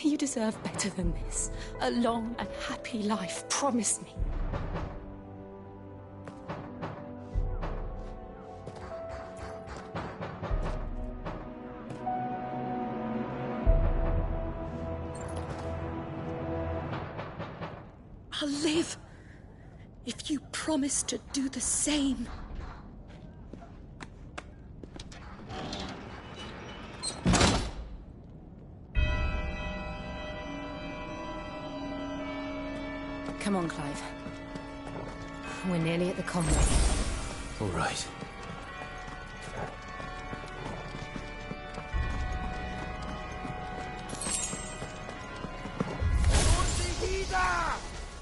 You deserve better than this. A long and happy life, promise me. I'll live if you promise to do the same. Come on, Clive. We're nearly at the Comric. All right.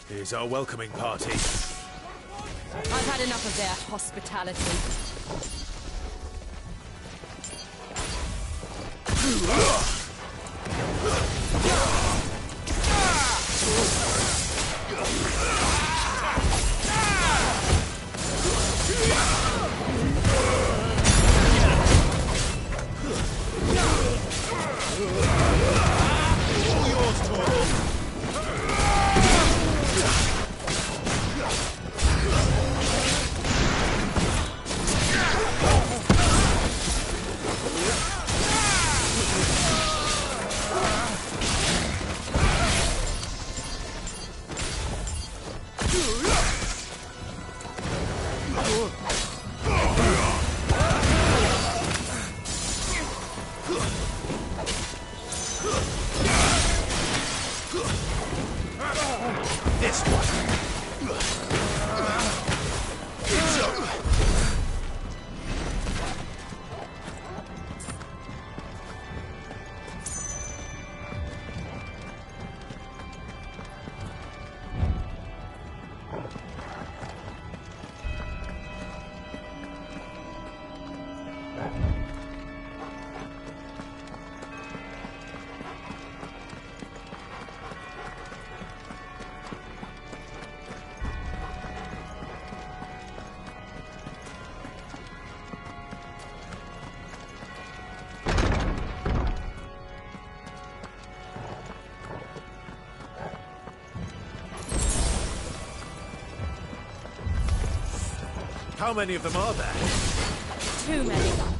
Here's our welcoming party. I've had enough of their hospitality. How many of them are there? Too many.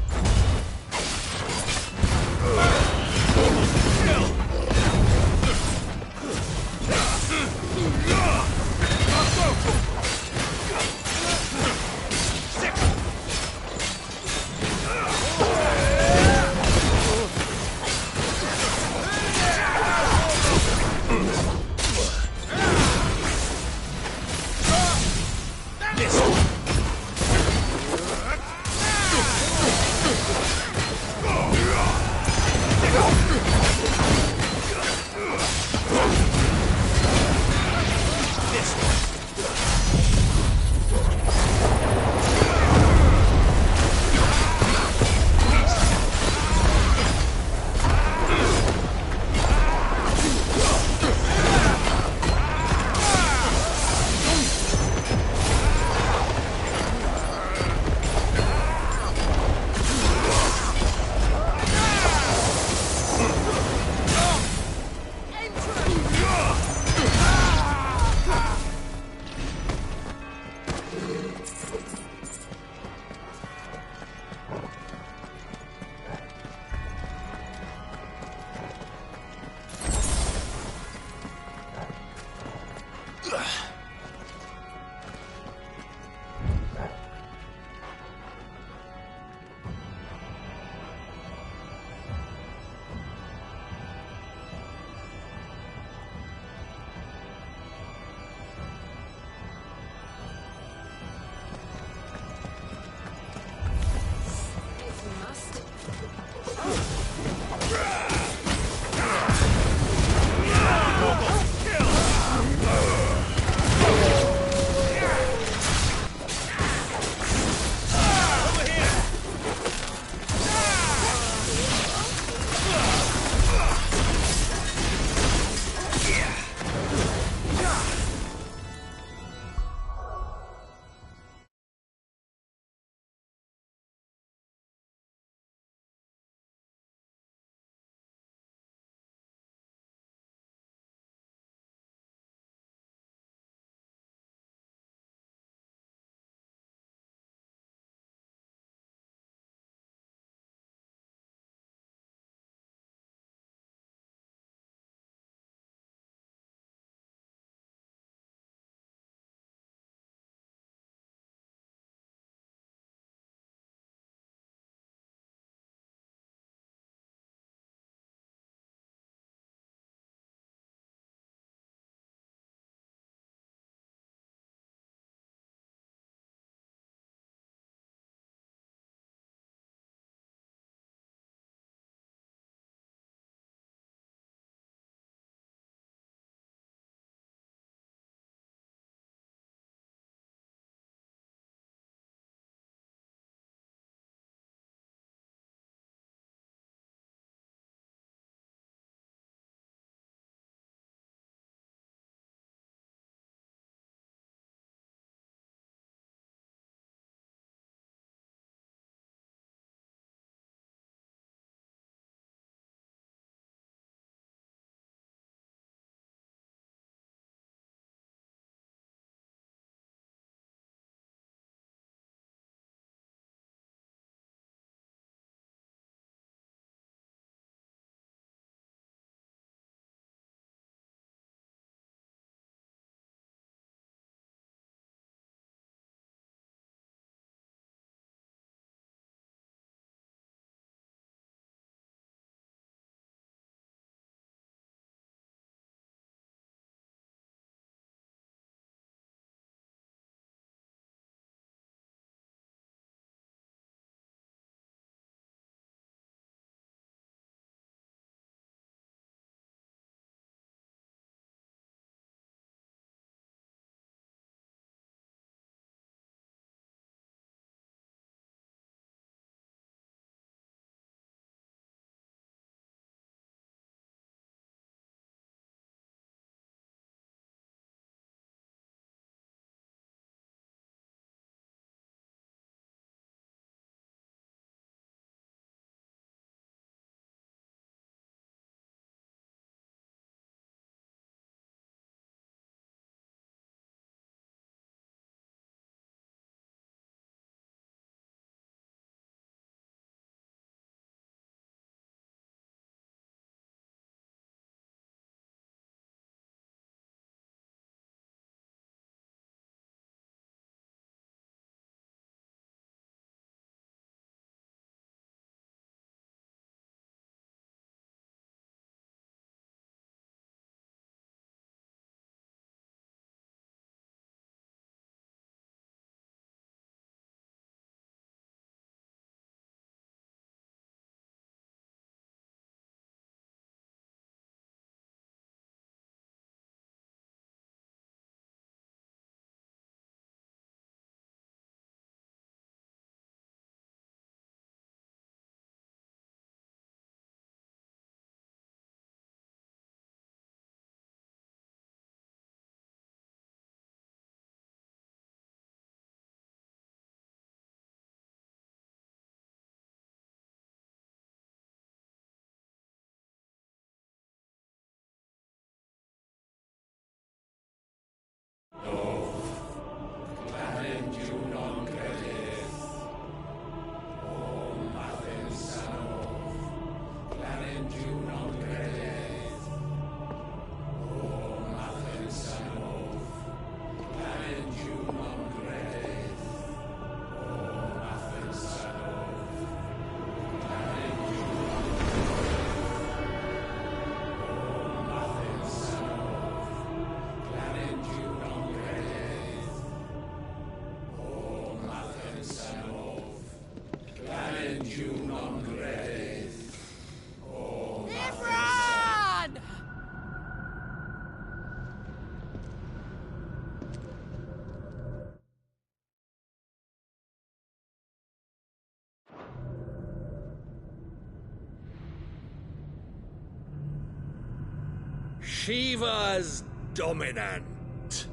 Shiva's dominant.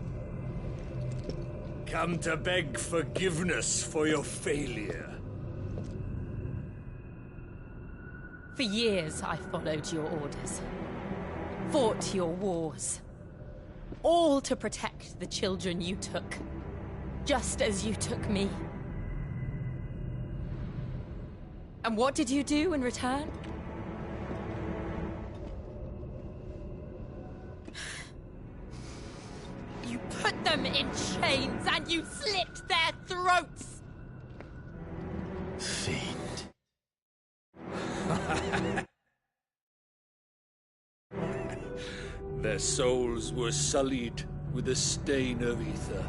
Come to beg forgiveness for your failure. For years, I followed your orders. Fought your wars. All to protect the children you took. Just as you took me. And what did you do in return? You put them in chains and you slit their throats! Fiend. Their souls were sullied with the stain of ether.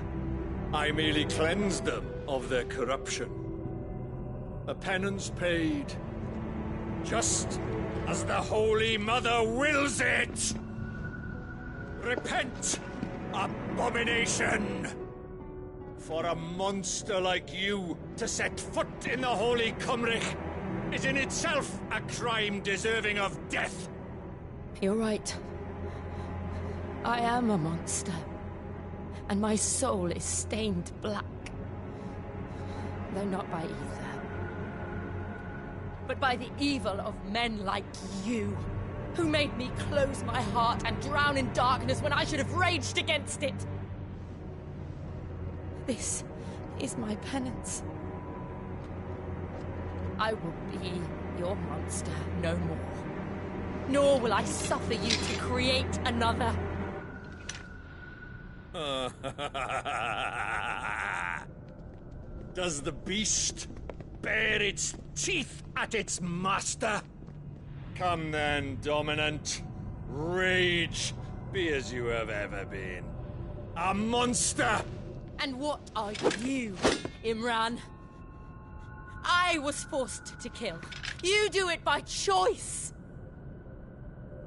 I merely cleansed them of their corruption. A penance paid, just as the Holy Mother wills it! Repent, abomination! For a monster like you to set foot in the Holy Cymric is in itself a crime deserving of death. You're right. I am a monster. And my soul is stained black. Though not by ether. But by the evil of men like you, who made me close my heart and drown in darkness when I should have raged against it. This is my penance. I will be your monster no more. Nor will I suffer you to create another. Does the beast bare its teeth at its master? Come then, Dominant. Rage, be as you have ever been. A monster! And what are you, Imran? I was forced to kill. You do it by choice.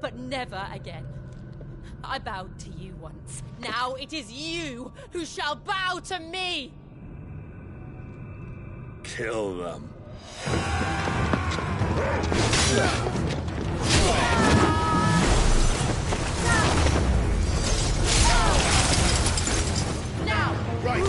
But never again. I bowed to you once. Now it is you who shall bow to me! Kill them. Now! Right!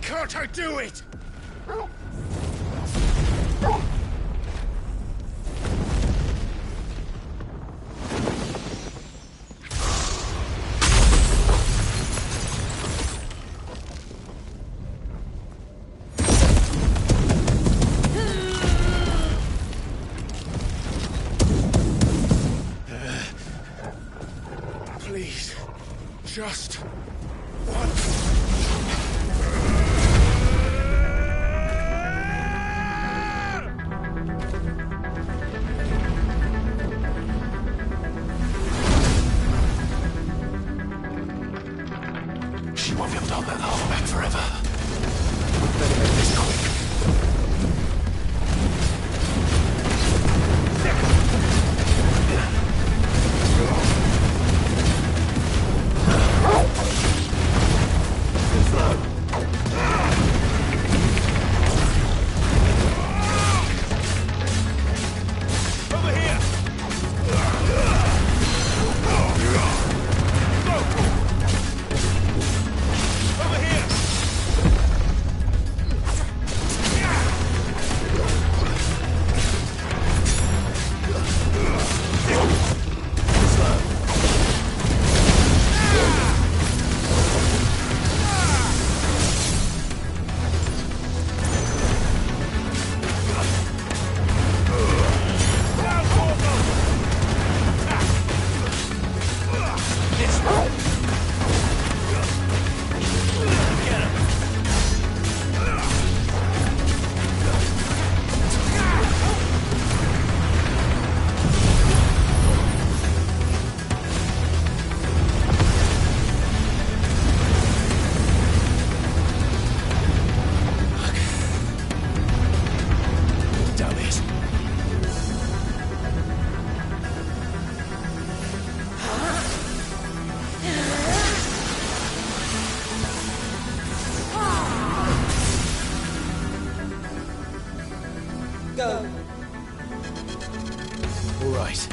Can't I do it? Just once. She won't be able to hold that half back forever. We better make this quick. Go. All right.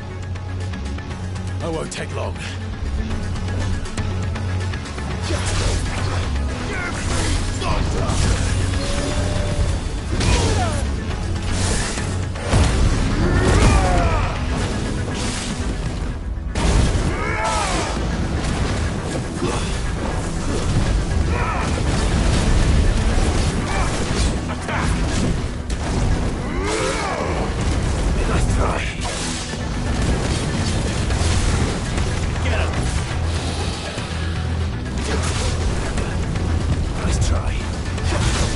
I won't take long. Nice try. Get him. Nice try.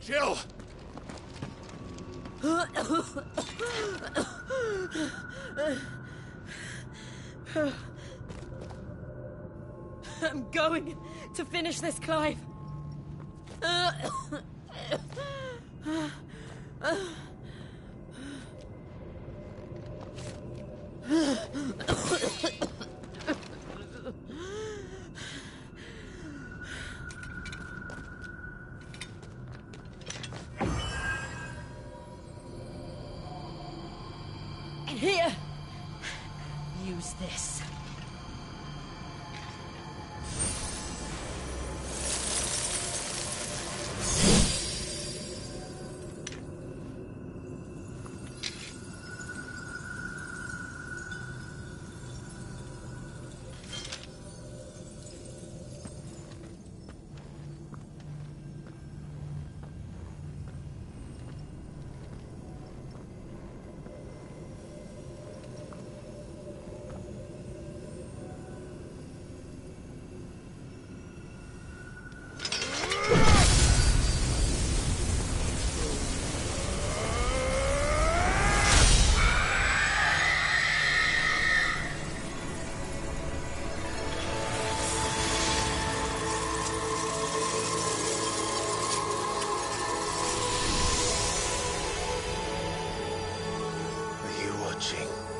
Jill! I'm going to finish this, Clive. Here. Use this.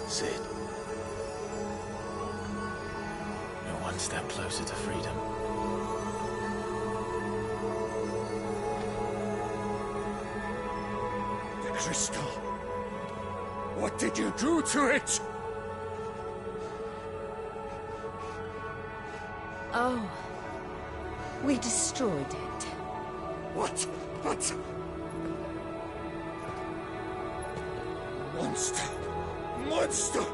Sid. You're one step closer to freedom. The crystal. What did you do to it? Oh. We destroyed it. What? What? Monster! Monster!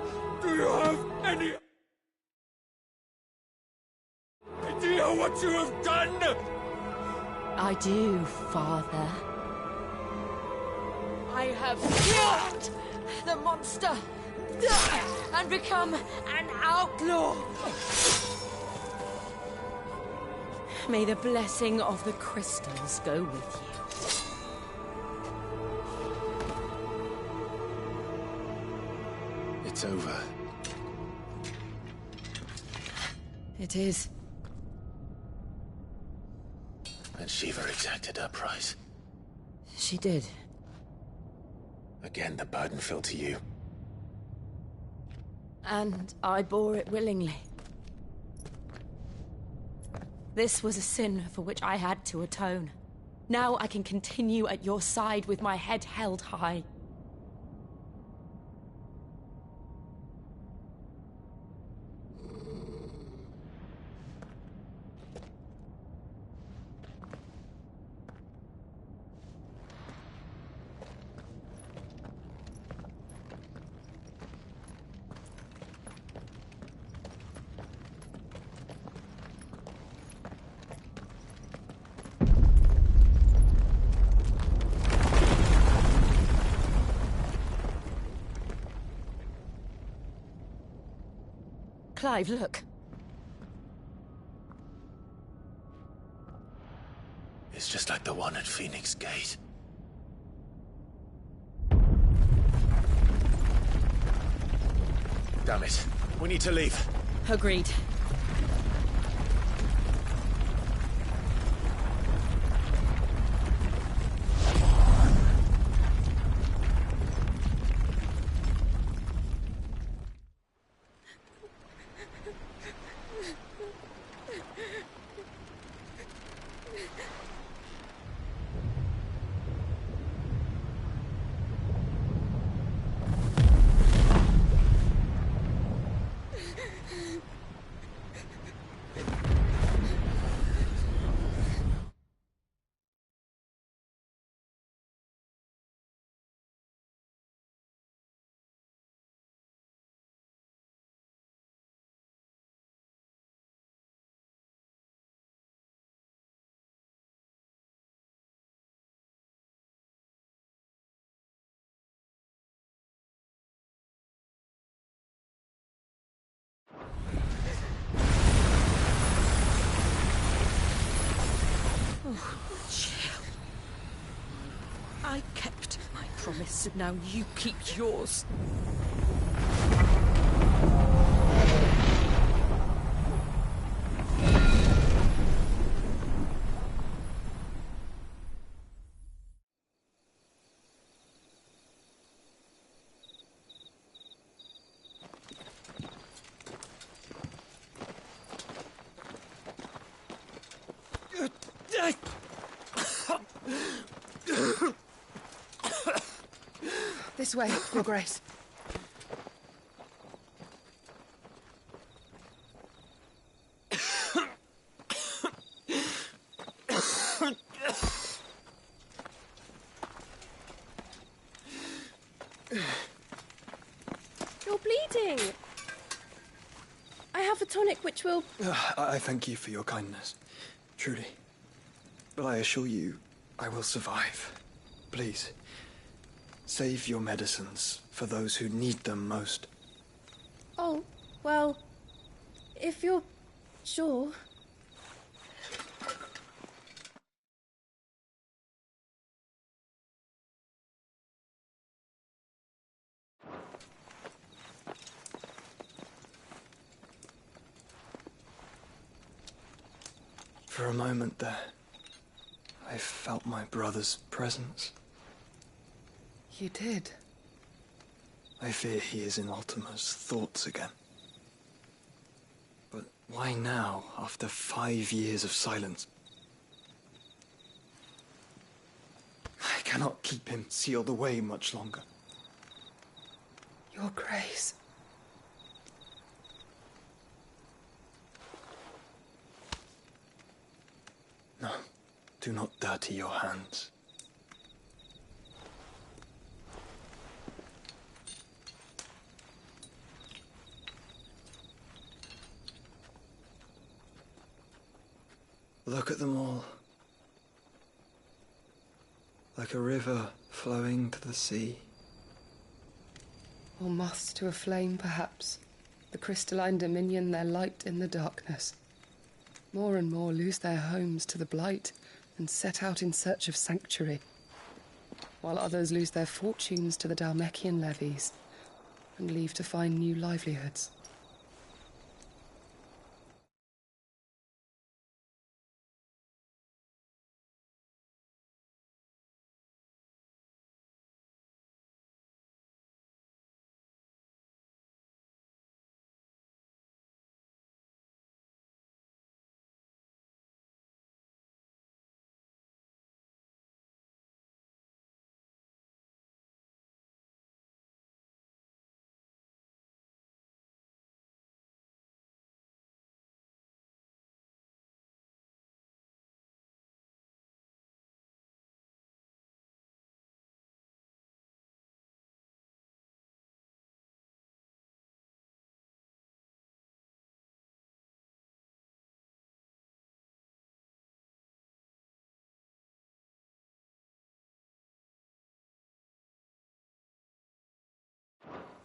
Do you have any idea what you have done? I do, Father. I have killed the monster and become an outlaw. May the blessing of the crystals go with you. It's over. It is. And Shiva exacted her price. She did. Again, the burden fell to you. And I bore it willingly. This was a sin for which I had to atone. Now I can continue at your side with my head held high. Clive, look. It's just like the one at Phoenix Gate. Damn it. We need to leave. Agreed. Chill. I kept my promise, and now you keep yours. This way, Your Grace. You're bleeding. I have a tonic which will... I thank you for your kindness, truly. But I assure you, I will survive. Please, save your medicines for those who need them most. Oh, well, if you're sure... For a moment there, I felt my brother's presence. You did? I fear he is in Ultima's thoughts again. But why now, after 5 years of silence? I cannot keep him sealed away much longer. Your Grace. No, do not dirty your hands. Look at them all. Like a river flowing to the sea. Or moths to a flame, perhaps. The crystalline dominion their light in the darkness. More and more lose their homes to the blight and set out in search of sanctuary, while others lose their fortunes to the Dalmekian levies and leave to find new livelihoods.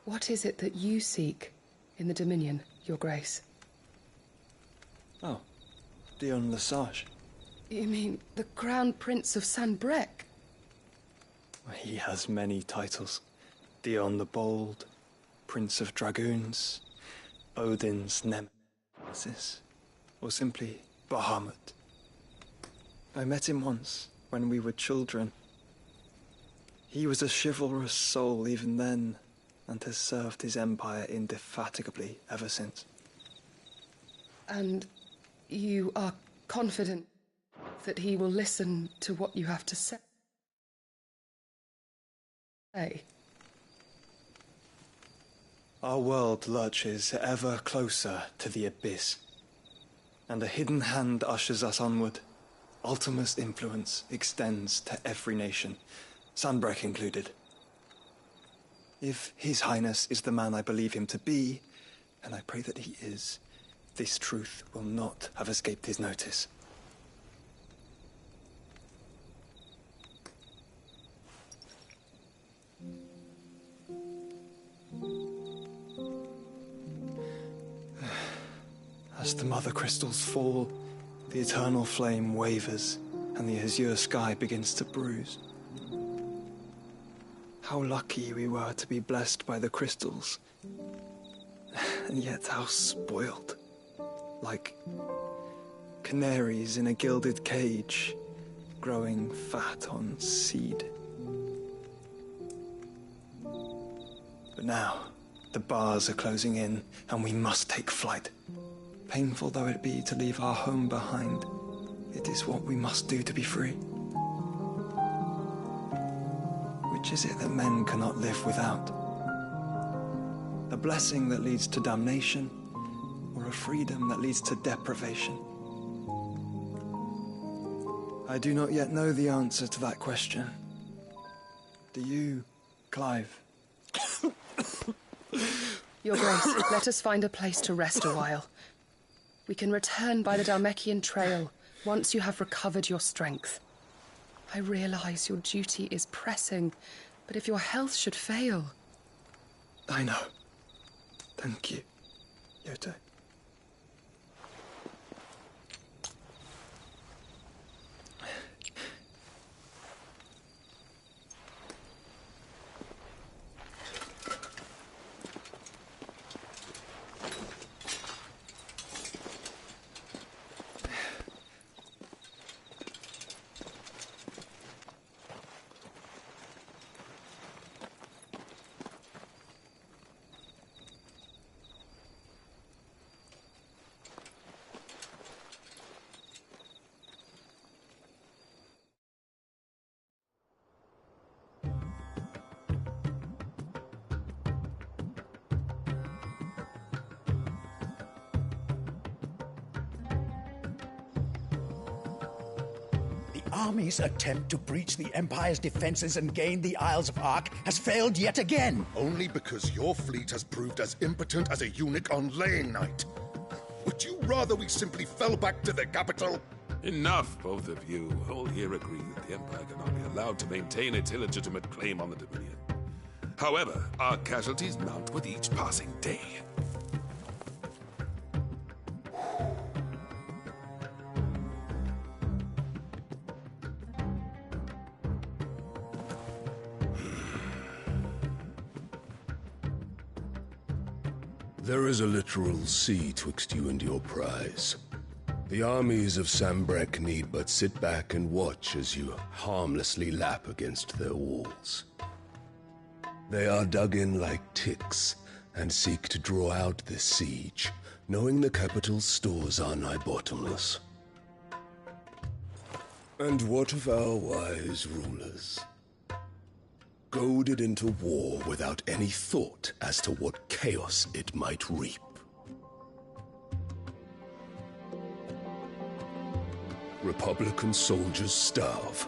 What is it that you seek in the Dominion, Your Grace? Oh, Dion Lesage. You mean the Crown Prince of Sanbrec? He has many titles. Dion the Bold, Prince of Dragoons, Odin's Nemesis, or simply Bahamut. I met him once, when we were children. He was a chivalrous soul even then, and has served his empire indefatigably ever since. And you are confident that he will listen to what you have to say? Our world lurches ever closer to the abyss, and a hidden hand ushers us onward. Ultima's influence extends to every nation, Sanbrec included. If His Highness is the man I believe him to be, and I pray that he is, this truth will not have escaped his notice. As the mother crystals fall, the eternal flame wavers and the azure sky begins to bruise. How lucky we were to be blessed by the crystals, and yet how spoiled. Like canaries in a gilded cage, growing fat on seed. But now, the bars are closing in, and we must take flight. Painful though it be to leave our home behind, it is what we must do to be free. Which is it that men cannot live without? A blessing that leads to damnation, or a freedom that leads to deprivation? I do not yet know the answer to that question. Do you, Clive? Your Grace, let us find a place to rest a while. We can return by the Dalmekian trail once you have recovered your strength. I realize your duty is pressing, but if your health should fail... I know. Thank you, Yote. Army's attempt to breach the Empire's defenses and gain the Isles of Ark has failed yet again. Only because your fleet has proved as impotent as a eunuch on laying night. Would you rather we simply fell back to the capital? Enough, both of you. All here agree that the Empire cannot be allowed to maintain its illegitimate claim on the Dominion. However, our casualties mount with each passing day. There is a literal sea twixt you and your prize. The armies of Sambrek need but sit back and watch as you harmlessly lap against their walls. They are dug in like ticks and seek to draw out this siege, knowing the capital's stores are nigh bottomless. And what of our wise rulers? Goaded into war without any thought as to what chaos it might reap. Republican soldiers starve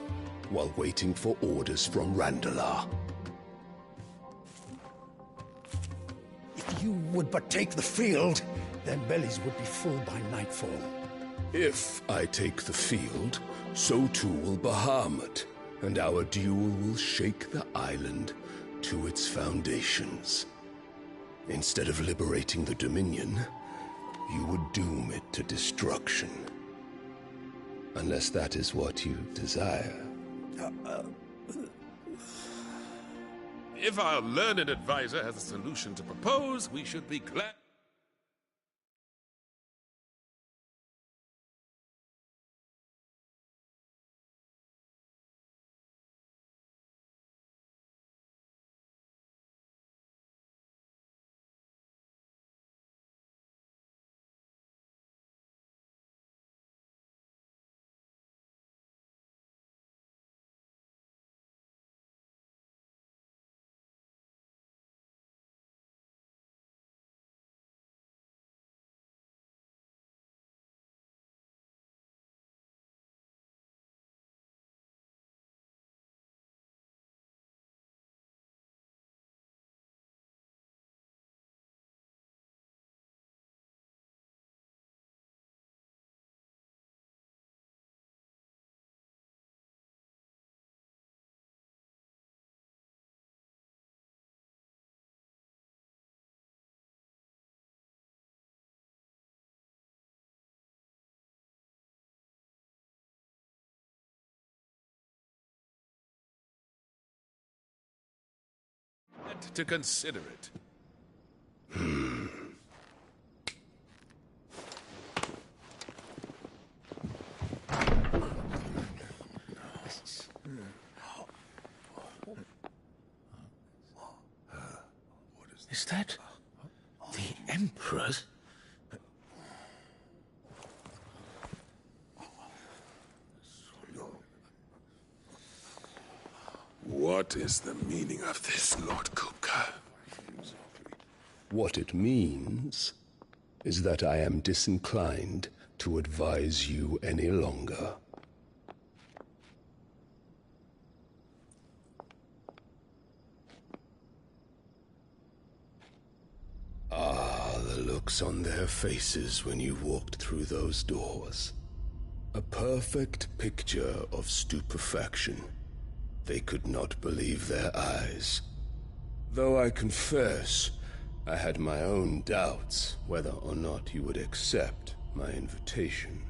while waiting for orders from Randalar. If you would but take the field, their bellies would be full by nightfall. If I take the field, so too will Bahamut, and our duel will shake the island to its foundations. Instead of liberating the Dominion, you would doom it to destruction. Unless that is what you desire. If our learned advisor has a solution to propose, we should be glad... to consider it. Is that the Emperor's? What is the meaning of this, Lord Kupka? What it means is that I am disinclined to advise you any longer. Ah, the looks on their faces when you walked through those doors. A perfect picture of stupefaction. They could not believe their eyes. Though I confess, I had my own doubts whether or not you would accept my invitation.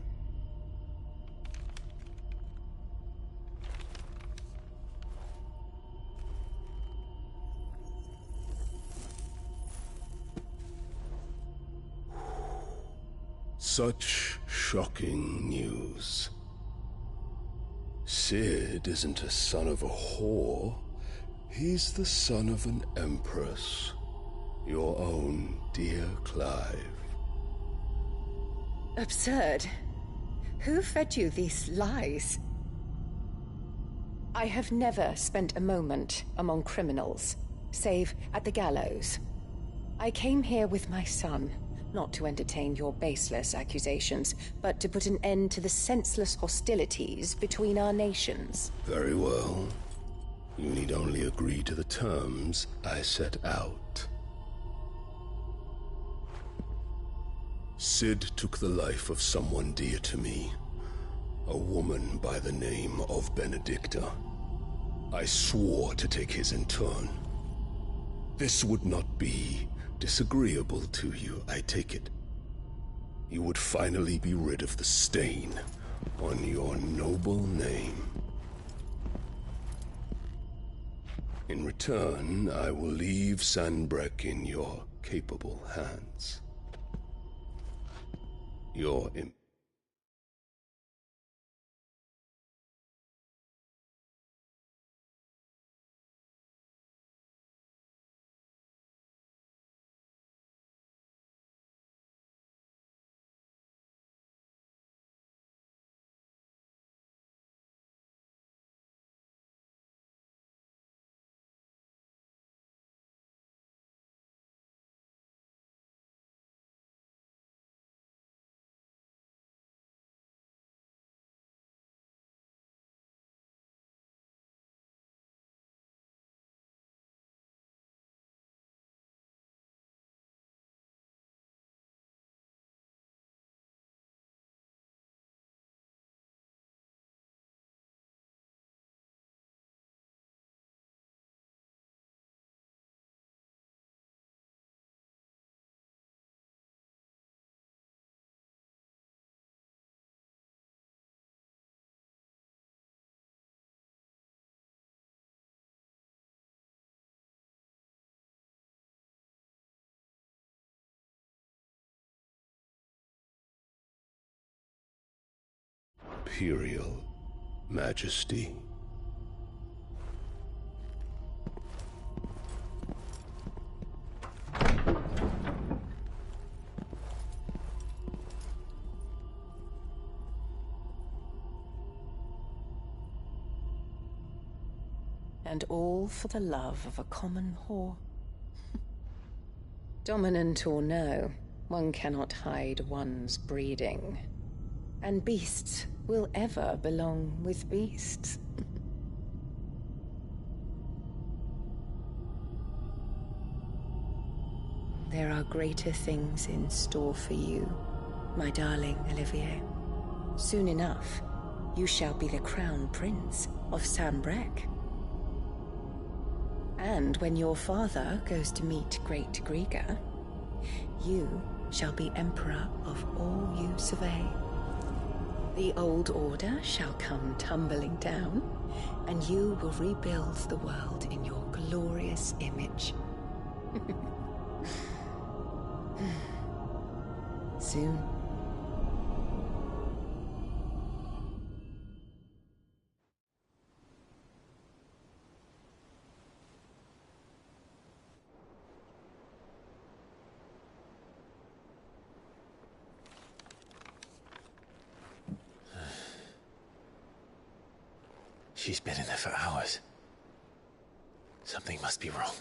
Such shocking news. Sid isn't a son of a whore. He's the son of an empress. Your own dear Clive. Absurd. Who fed you these lies? I have never spent a moment among criminals, save at the gallows. I came here with my son, not to entertain your baseless accusations, but to put an end to the senseless hostilities between our nations. Very well. You need only agree to the terms I set out. Sid took the life of someone dear to me, a woman by the name of Benedicta. I swore to take his in turn. This would not be disagreeable to you, I take it. You would finally be rid of the stain on your noble name. In return, I will leave Sanbreque in your capable hands. Your Imperial Majesty. And all for the love of a common whore. Dominant or no, one cannot hide one's breeding. And beasts will ever belong with beasts. There are greater things in store for you, my darling Olivier. Soon enough, you shall be the crown prince of Sanbreque. And when your father goes to meet Great Griga, you shall be emperor of all you survey. The old order shall come tumbling down, and you will rebuild the world in your glorious image. Soon. She's been in there for hours. Something must be wrong.